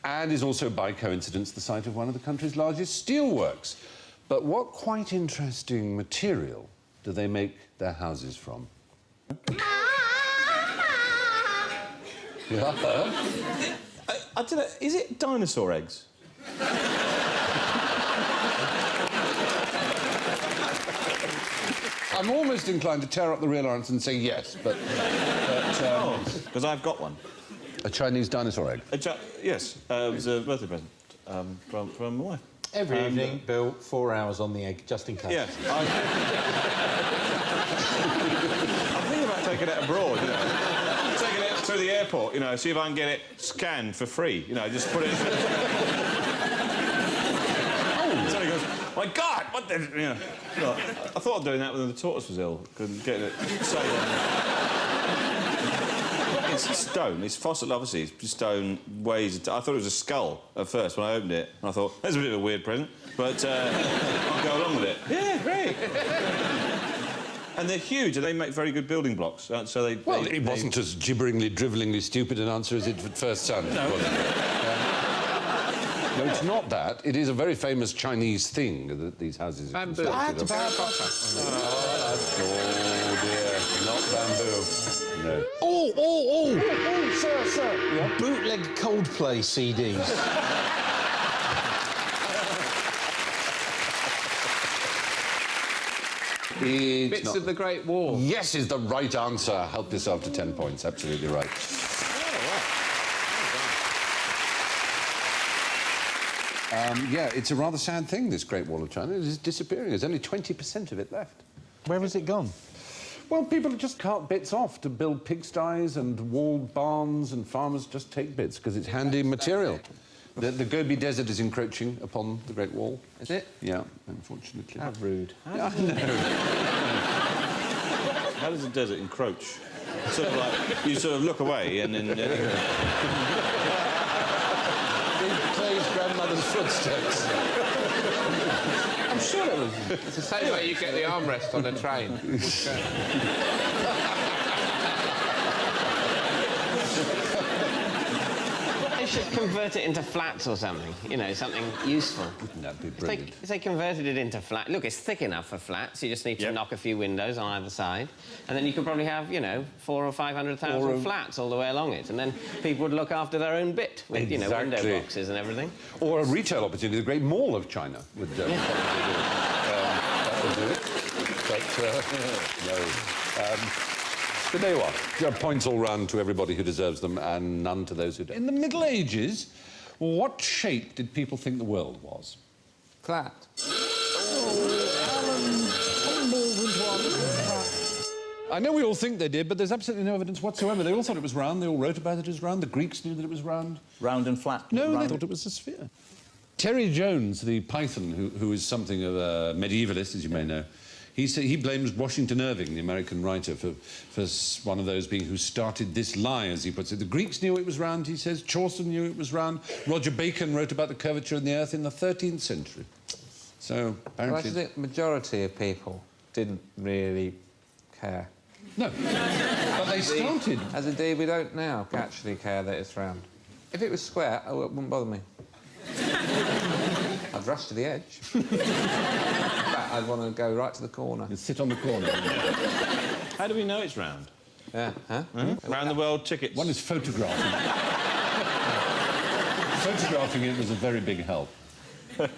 and is also, by coincidence, the site of one of the country's largest steelworks. But what quite interesting material do they make their houses from? Yeah. I don't know, is it dinosaur eggs? I'm almost inclined to tear up the real answer and say yes, but... Because I've got one. A Chinese dinosaur egg? Yes, it was a birthday present from my wife. Every evening, Bill, 4 hours on the egg, just in case. Yes. I'm thinking about taking it abroad, you know. Taking it to the airport, you know, see if I can get it scanned for free. You know, just put it... So he goes, my God, what the... You know, I thought of doing that when the tortoise was ill. Getting it... It's stone. It's fossil, obviously. It's stone, weighs... I thought it was a skull at first when I opened it. And I thought, that's a bit of a weird present, but I'll go along with it. Yeah, great. And they're huge, and they make very good building blocks. So they... Well, it wasn't as gibberingly, drivellingly stupid an answer as it at first sounded, was it? No, it's not that. It is a very famous Chinese thing that these houses... Bamboo. Oh, dear, not bamboo. No. Oh, sir. Yeah. Bootleg Coldplay CDs. Bits of the Great Wall. Yes is the right answer. Help yourself to 10 points. Absolutely right. Yeah, it's a rather sad thing, this Great Wall of China. It is disappearing. There's only 20% of it left. Where has it gone? Well, people just cart bits off to build pigsties and walled barns, and farmers just take bits because it's handy material. The Gobi Desert is encroaching upon the Great Wall. Is it? Yeah, unfortunately. How rude. Yeah, I know. How does the desert encroach? Sort of like, you sort of look away and then... Clay's grandmother's footsteps. I'm sure it was. It's the same way you get the armrest on a train. They should convert it into flats or something, you know, something useful. That'd be brilliant. If they converted it into flat... Look, it's thick enough for flats. You just need to knock a few windows on either side. And then you could probably have, you know, 400,000 or 500,000 flats all the way along it. And then people would look after their own bit with, you know, window boxes and everything. Or a retail opportunity. The Great Mall of China would probably do it. That would do it. But, no. But there you are. There are points all round to everybody who deserves them and none to those who don't. In the Middle Ages, what shape did people think the world was? Flat. I know we all think they did, but there's absolutely no evidence whatsoever. They all thought it was round. They all wrote about it as round. The Greeks knew that it was round. Round and flat? No, they thought it was a sphere. Terry Jones, the Python, who is something of a medievalist, as you may know, he blames Washington Irving, the American writer, for one of those being who started this lie, as he puts it. The Greeks knew it was round, he says. Chaucer knew it was round. Roger Bacon wrote about the curvature of the Earth in the 13th century. So, apparently... Well, I think the majority of people didn't really care. No, but they started. As indeed we don't now actually care that it's round. If it was square, it wouldn't bother me. I'd rush to the edge. In fact, I'd want to go right to the corner. And sit on the corner. How do we know it's round? Yeah, huh? Round the world tickets. One is photographing. Photographing it was a very big help.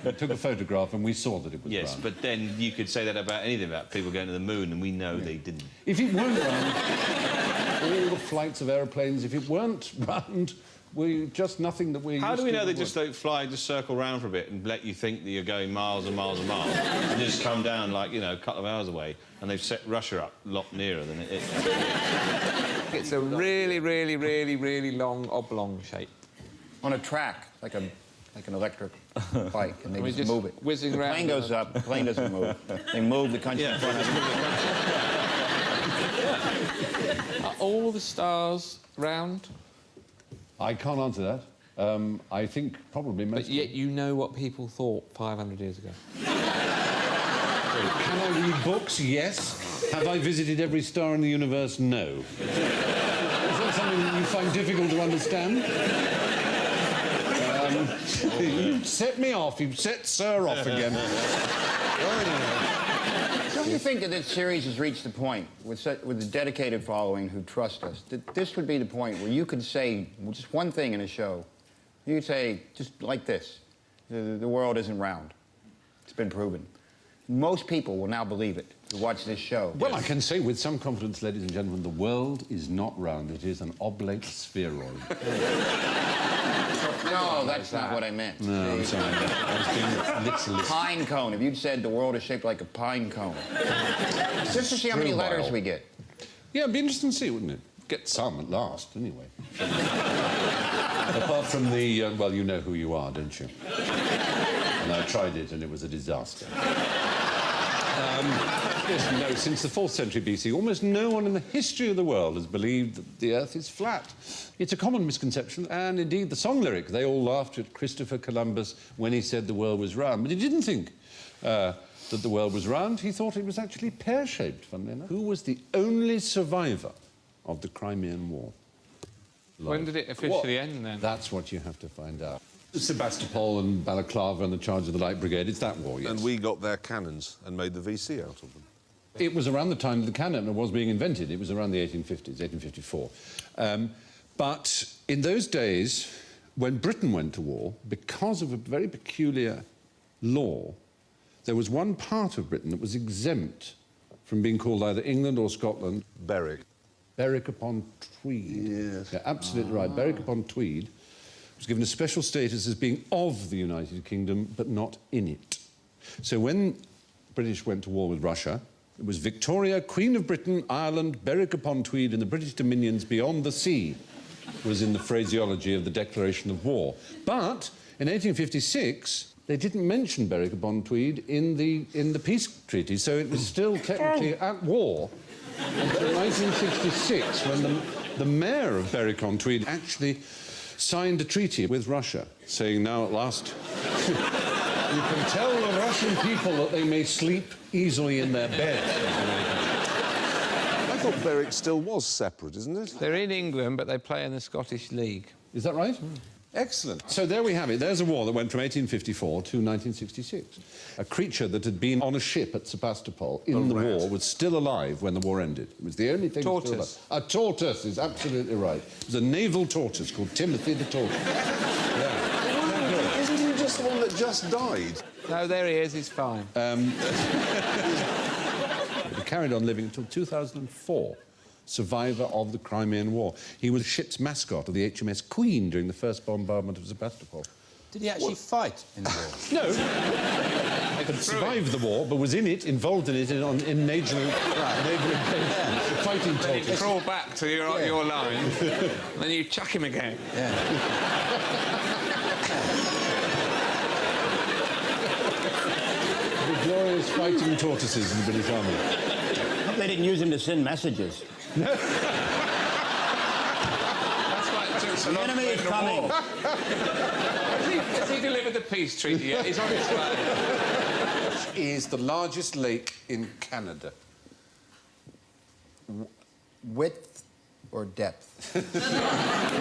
We took a photograph and we saw that it was round. But then you could say that about anything, about people going to the moon, and we know they didn't. If it weren't round, all the flights of aeroplanes, if it weren't round, just nothing that we're How do we know they just don't fly, just circle round for a bit and let you think that you're going miles and miles and miles and just come down, like, you know, a couple of hours away, and they've set Russia up a lot nearer than it is? It's a really, really, really, really long oblong shape. On a track, like an electric... bike, and they We just just move it. whizzing The round plane goes up, the plane doesn't move. They move the country in front of them. Are all the stars round? I can't answer that. I think probably most. But yet you know what people thought 500 years ago. Can I read books? Yes. Have I visited every star in the universe? No. Is that something that you find difficult to understand? You set me off. You've set Sir off again. Don't you think that this series has reached the point, with a dedicated following who trust us, that this would be the point where you could say just one thing in a show? You could say, just like this, the world isn't round. It's been proven. Most people will now believe it to watch this show. Well, I can say with some confidence, ladies and gentlemen, the world is not round. It is an oblate spheroid. No, that's not what I meant. No, I'm sorry. I was being literally... Pine cone. If you'd said the world is shaped like a pine cone. Just to see how many letters we get. Yeah, it'd be interesting to see, wouldn't it? Get some at last, anyway. Apart from the... well, you know who you are, don't you? And I tried it, and it was a disaster. Yes, no, since the 4th century BC, almost no one in the history of the world has believed that the Earth is flat. It's a common misconception, and indeed the song lyric, they all laughed at Christopher Columbus when he said the world was round, but he didn't think that the world was round. He thought it was actually pear-shaped, funnily enough. Who was the only survivor of the Crimean War? When did it officially end, then? That's what you have to find out. Sebastopol and Balaclava and the charge of the Light Brigade, it's that war, yes. And we got their cannons and made the VC out of them. It was around the time the cannon was being invented. It was around the 1850s, 1854. But in those days, when Britain went to war, because of a very peculiar law, there was one part of Britain that was exempt from being called either England or Scotland. Berwick. Berwick-upon-Tweed. Yes. Yeah, absolutely right. Berwick-upon-Tweed was given a special status as being of the United Kingdom, but not in it. So when British went to war with Russia, it was Victoria, Queen of Britain, Ireland, Berwick-upon-Tweed, and the British dominions beyond the sea was in the phraseology of the declaration of war. But in 1856, they didn't mention Berwick-upon-Tweed in the peace treaty, so it was still technically at war until 1966, when the mayor of Berwick-upon-Tweed actually signed a treaty with Russia, saying, now at last, you can tell the Russian people that they may sleep easily in their beds. I thought Berwick still was separate, isn't it? They're in England, but they play in the Scottish League. Is that right? Excellent. So there we have it. There's a war that went from 1854 to 1966. A creature that had been on a ship at Sebastopol in the war was still alive when the war ended. It was the only thing still alive. A tortoise is absolutely right. It was a naval tortoise called Timothy the Tortoise. Yeah. Isn't he just the one that just died? No, there he is. He's fine. He carried on living until 2004. Survivor of the Crimean War. He was ship's mascot of the HMS Queen during the first bombardment of Sebastopol. Did he actually fight in the war? No. He had survived the war, but was in it, involved in it, in naval fighting Then you tortoise. crawl back to your line, and then you chuck him again. Yeah. The glorious fighting tortoises in the British Army. They didn't use him to send messages. That's why it took so long. The enemy is coming. Has he delivered the peace treaty yet? He's on his way. Is the largest lake in Canada? Width or depth?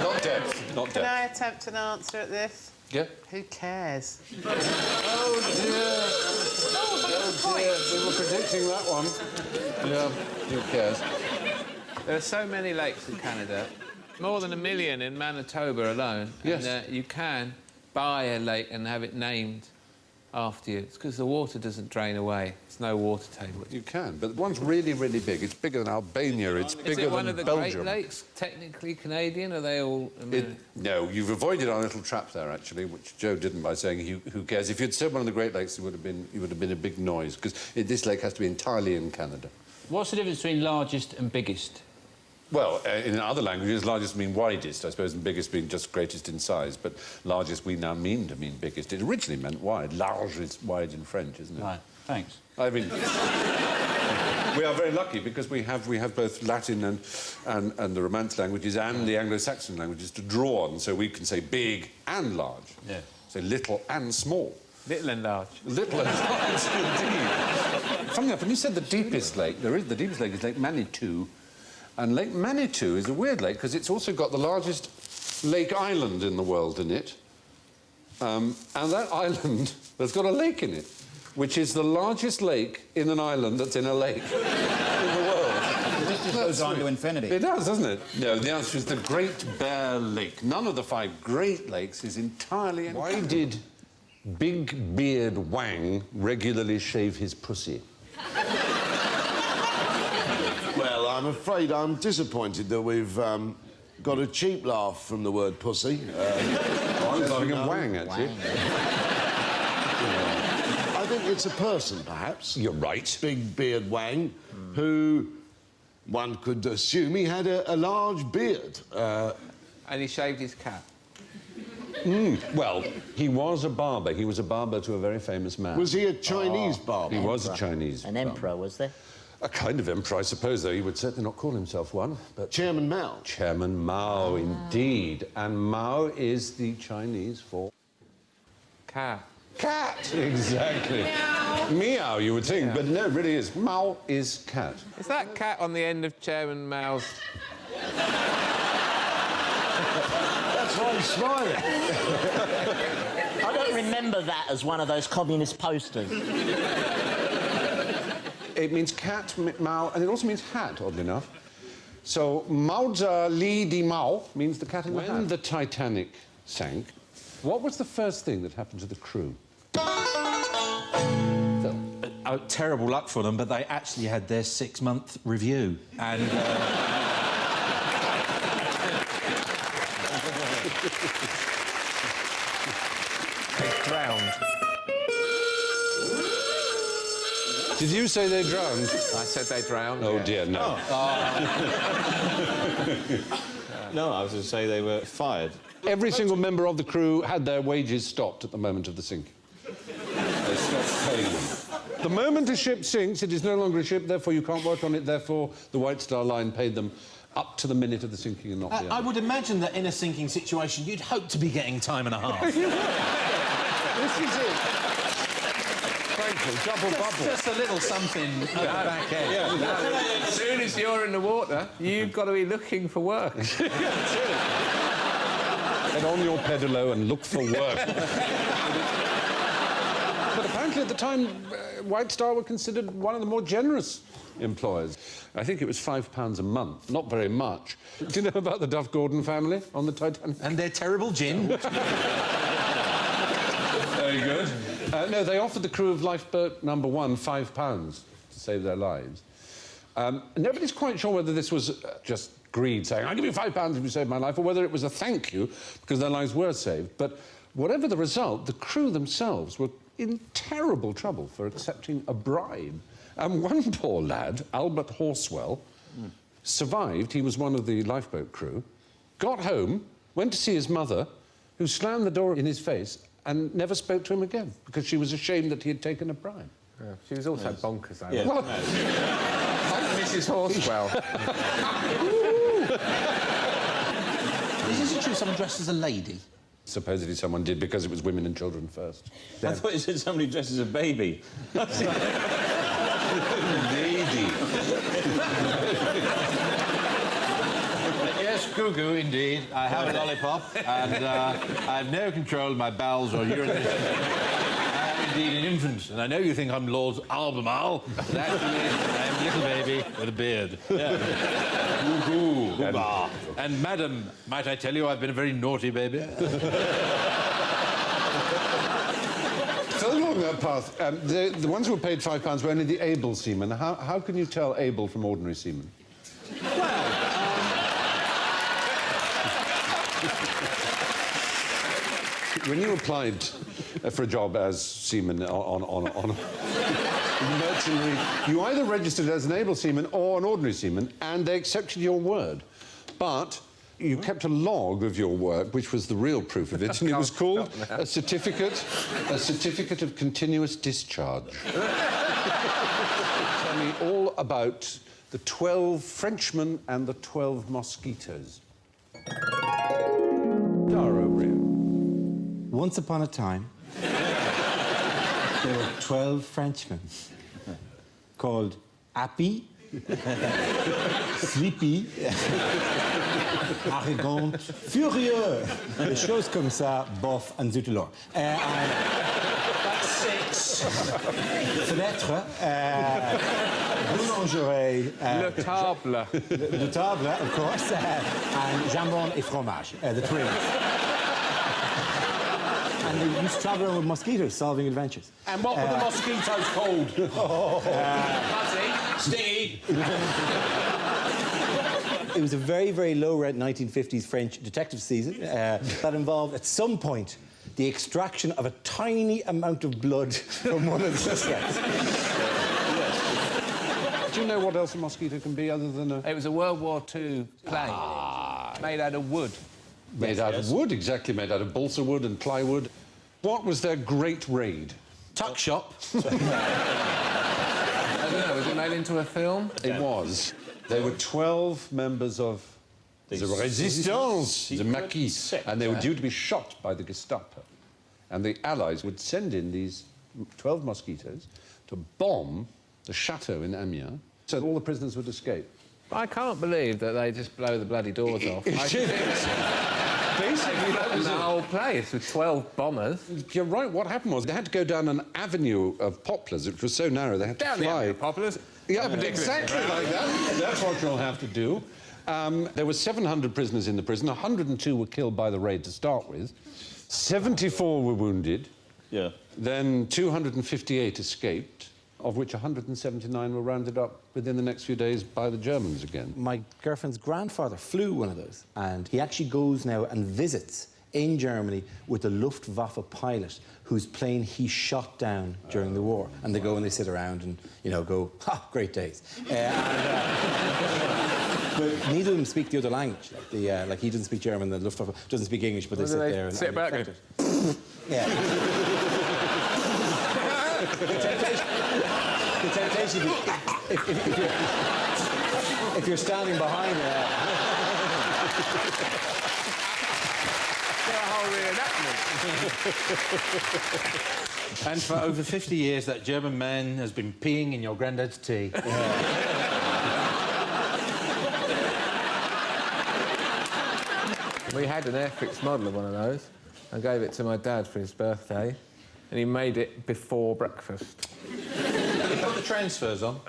Not depth. Not Can depth. I attempt an answer at this? Yeah. Who cares? Oh dear. Oh dear. We were predicting that one. Yeah. Who cares? There are so many lakes in Canada, more than 1 million in Manitoba alone. Yes. And you can buy a lake and have it named after you. It's because the water doesn't drain away. There's no water table. You can, but one's really, really big. It's bigger than Albania. It's bigger Is it one than of the Belgium. Great Lakes technically Canadian? Are they all? No, you've avoided our little trap there, actually, which Joe didn't by saying who cares. If you'd said one of the Great Lakes, it would have been a big noise because this lake has to be entirely in Canada. What's the difference between largest and biggest? Well, in other languages, largest mean widest, I suppose, and biggest being just greatest in size. But largest we now mean to mean biggest. It originally meant wide. Large is wide in French, isn't it? Right, thanks. I mean, we are very lucky because we have both Latin and the Romance languages and the Anglo-Saxon languages to draw on, so we can say big and large. Yeah. Say little and small. Little and large. Little and large, indeed. Funny enough, when you said the deepest lake, the deepest lake is Lake Manitou. And Lake Manitou is a weird lake because it's also got the largest lake island in the world in it. And that island has got a lake in it, which is the largest lake in an island that's in a lake in the world. This just goes on to infinity. It does, doesn't it? No, the answer is the Great Bear Lake. None of the 5 Great Lakes is entirely... Why did Big Beard Wang regularly shave his pussy? Well, I'm afraid I'm disappointed that we've got a cheap laugh from the word pussy. I'm calling him Wang, actually. I think it's a person, perhaps. You're right. Big Beard Wang, who one could assume he had a large beard. And he shaved his cat. Well, he was a barber. He was a barber to a very famous man. Was he a Chinese barber? He was a Chinese An emperor, was there? A kind of emperor, I suppose, though he would certainly not call himself one. But Chairman Mao. Chairman Mao, indeed. And Mao is the Chinese for... Cat. Cat! Exactly. Meow. Meow, you would think, but no, it really is. Mao is cat. Is that cat on the end of Chairman Mao's... That's why he's smiling. I don't remember that as one of those communist posters. It means cat, Mao, and it also means hat, oddly enough. So, Mao Li Di Mao means the cat in the hat. When the Titanic sank, what was the first thing that happened to the crew? Terrible luck for them, but they actually had their 6-month review. And... They drowned. Did you say they drowned? I said they drowned. Oh, yeah. dear, no. No, I was going to say they were fired. Every single member of the crew had their wages stopped at the moment of the sinking. They stopped paying them. The moment a ship sinks, it is no longer a ship, therefore you can't work on it, therefore the White Star Line paid them up to the minute of the sinking and not the end. I would imagine that in a sinking situation, you'd hope to be getting time and a half. This is it. Frankly, double bubble. Just a little something at the back end. Yeah. As soon as you're in the water, you've got to be looking for work. Get on your pedalo and look for work. But apparently at the time, White Star were considered one of the more generous employers. I think it was £5 a month, not very much. Do you know about the Duff Gordon family on the Titanic? And their terrible gin. Very good. No, they offered the crew of lifeboat number 1 £5 to save their lives. Nobody's quite sure whether this was just greed, saying, I'll give you £5 if you save my life, or whether it was a thank you because their lives were saved. But whatever the result, the crew themselves were in terrible trouble for accepting a bribe. And one poor lad, Albert Horswell, survived. He was one of the lifeboat crew, got home, went to see his mother, who slammed the door in his face and never spoke to him again because she was ashamed that he had taken a bribe. Yeah, she was also bonkers, though. Yeah. Well, Mrs. Horswell. Is it true someone dressed as a lady? Supposedly someone did because it was women and children first. I thought you said somebody dressed as a baby. Lady. Yes, cuckoo, indeed. I have a lollipop, and I have no control of my bowels or urination. I am indeed an infant, and I know you think I'm Lord Albemarle, but actually I am a little baby with a beard. Yeah. And, madam, might I tell you I've been a very naughty baby? So along that path, the ones who were paid £5 were only the able seamen. How can you tell able from ordinary seamen? When you applied for a job as seaman on mercenary. You either registered as an able seaman or an ordinary seaman, and they accepted your word. But you kept a log of your work, which was the real proof of it, and it was called a certificate of continuous discharge. Tell me all about the 12 Frenchmen and the 12 mosquitoes. Once upon a time, there were 12 Frenchmen called Happy, Sleepy, Arrogant, Furieux, des choses comme ça, bof, and Zutelor. That's 6. Fenêtre, boulangerie, Le table. Le table, of course, and jambon et fromage, the twins. And they used to travel around with mosquitoes, solving adventures. And what were the mosquitoes called? Fuzzy, stingy. It was a very, very low-rent 1950s French detective season that involved, at some point, the extraction of a tiny amount of blood from one of the suspects. Do you know what else a mosquito can be other than a... It was a World War II plane made out of wood. Made out of wood, exactly, made out of balsa wood and plywood. What was their great raid? Tuck shop. I don't know, was it made into a film? It was. There were 12 members of the Resistance, the Maquis, and they were due to be shot by the Gestapo. And the Allies would send in these 12 mosquitoes to bomb the chateau in Amiens, so all the prisoners would escape. I can't believe that they just blow the bloody doors off. Basically, that was the whole place with 12 bombers. You're right. What happened was they had to go down an avenue of poplars, which was so narrow they had to Down fly. the avenue of poplars? Yeah, but exactly like that. That's what you'll have to do. There were 700 prisoners in the prison. 102 were killed by the raid to start with. 74 were wounded. Yeah. Then 258 escaped, of which 179 were rounded up within the next few days by the Germans again. My girlfriend's grandfather flew one of those, and he actually goes now and visits in Germany with a Luftwaffe pilot whose plane he shot down during the war. And they go and they sit around and, you know, go, ha, great days. But neither of them speak the other language. Like he doesn't speak German, the Luftwaffe doesn't speak English, but they sit there and... Sit back and... Yeah. The temptation if you're standing behind there... And for over 50 years, that German man has been peeing in your granddad's tea. We had an airfix model of one of those. I gave it to my dad for his birthday, and he made it before breakfast. You put the transfers on?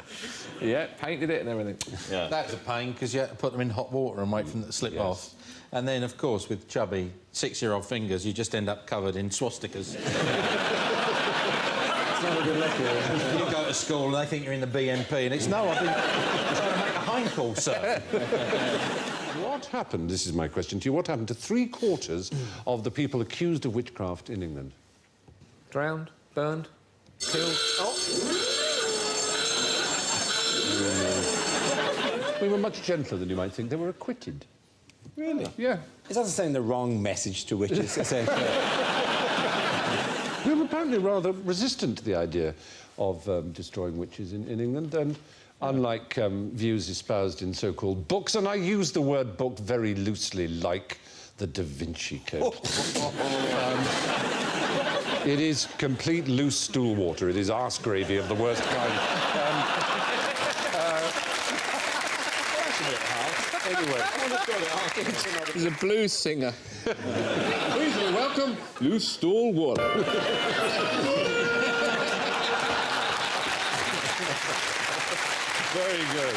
Yeah, painted it and everything. Yeah. That was a pain, because you had to put them in hot water and wait for them to slip off. And then, of course, with chubby 6-year-old fingers, you just end up covered in swastikas. It's not a good look, you go to school and they think you're in the BNP, and it's, no, I've been trying to make a hind call, sir. What happened, this is my question to you, what happened to 3/4 of the people accused of witchcraft in England? Drowned, burned, killed. We were much gentler than you might think. They were acquitted. Really? Yeah. Is that saying the wrong message to witches, essentially? We were apparently rather resistant to the idea of destroying witches in England, and unlike views espoused in so-called books, and I use the word book very loosely, like the Da Vinci Code. It is complete loose stool water. It is arse gravy of the worst kind. Anyway, He's a blues singer. Please welcome Loose Stool Water. Very good.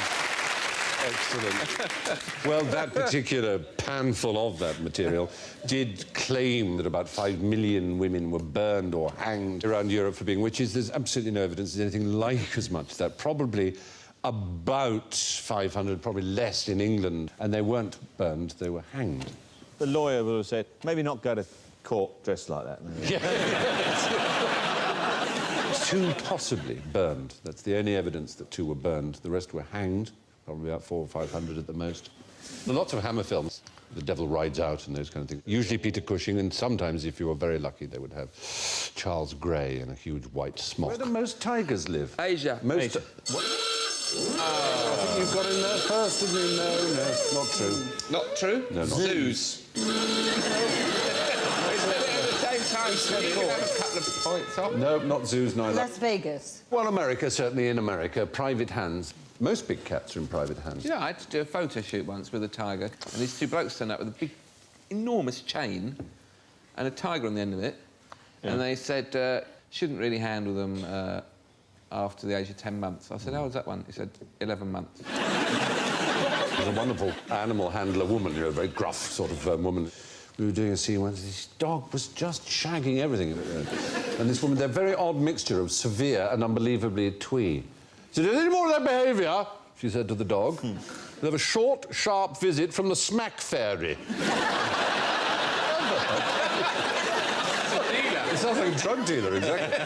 Excellent. Well, that particular panful of that material did claim that about 5 million women were burned or hanged around Europe for being witches. There's absolutely no evidence there's anything like as much as that. Probably about 500, probably less in England. And they weren't burned, they were hanged. The lawyer would have said, maybe not go to court dressed like that. Yeah. It's 2 possibly burned. That's the only evidence that 2 were burned. The rest were hanged, probably about 400 or 500 at the most. There are lots of Hammer films. The Devil Rides Out and those kind of things. Usually Peter Cushing, and sometimes, if you were very lucky, they would have Charles Grey in a huge white smock. Where do most tigers live? Asia. Most... Asia. What? I think you've got in there first, didn't you? No, not true. Not true? No, not Zoos. A couple of points off. No, not zoos, neither. Las Vegas. Well, America, certainly in America, private hands. Most big cats are in private hands. You know, I had to do a photo shoot once with a tiger, and these 2 blokes turned up with a big, enormous chain and a tiger on the end of it, and they said, shouldn't really handle them after the age of 10 months. I said, how old's that one? He said, 11 months. There's a wonderful animal handler woman, you know, a very gruff sort of woman. We were doing a scene once, this dog was just shagging everything. And this woman, they're a very odd mixture of severe and unbelievably twee. She said, any more of that behaviour, she said to the dog, we'll have a short, sharp visit from the smack fairy. It sounds like a drug dealer, exactly.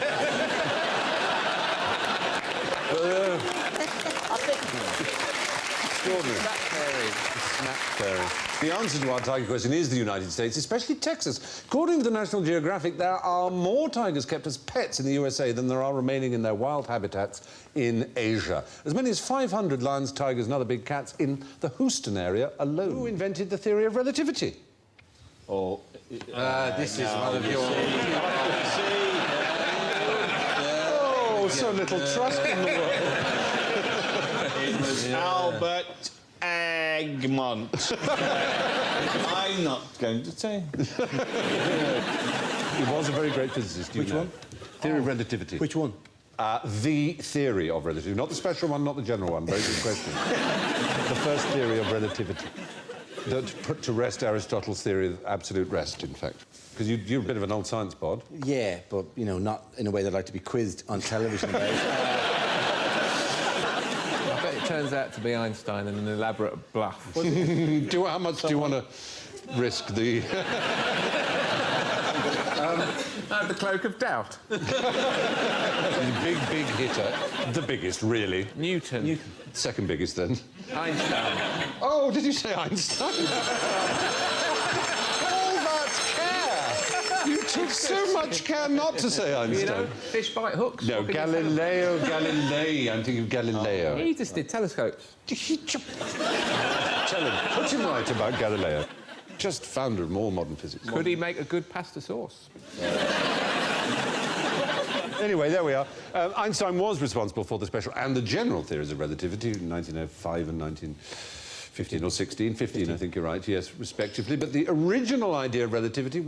Extraordinary. Smack fairy. Smack fairy. The answer to our tiger question is the United States, especially Texas. According to the National Geographic, there are more tigers kept as pets in the USA than there are remaining in their wild habitats in Asia. As many as 500 lions, tigers and other big cats in the Houston area alone. Who invented the theory of relativity? Oh, this is one of your... Oh, so little trust in the world. It was Albert Egmont. I'm not going to say. He was a very great physicist. Which one? Theory of relativity. Which one? The theory of relativity. Not the special one, not the general one. Very good question. The first theory of relativity. That put to rest Aristotle's theory of absolute rest, in fact. Because you're a bit of an old science bod. Yeah, but, you know, not in a way that I'd like to be quizzed on television about. I bet it turns out to be Einstein in an elaborate bluff. How much do you want to risk the... The cloak of doubt. He's a big, big hitter. The biggest, really. Newton. Second biggest, then. Einstein. Oh, did you say Einstein? All that care! You took so much care not to say Einstein. You know, fish bite hooks. No, Galileo Galilei. I'm thinking of Galileo. He just did telescopes. Tell him. Put him right about Galileo. Just founder of more modern physics. Could he make a good pasta sauce? Anyway, there we are. Einstein was responsible for the special and the general theories of relativity in 1905 and 1915 or 16. 15, I think you're right, yes, respectively. But the original idea of relativity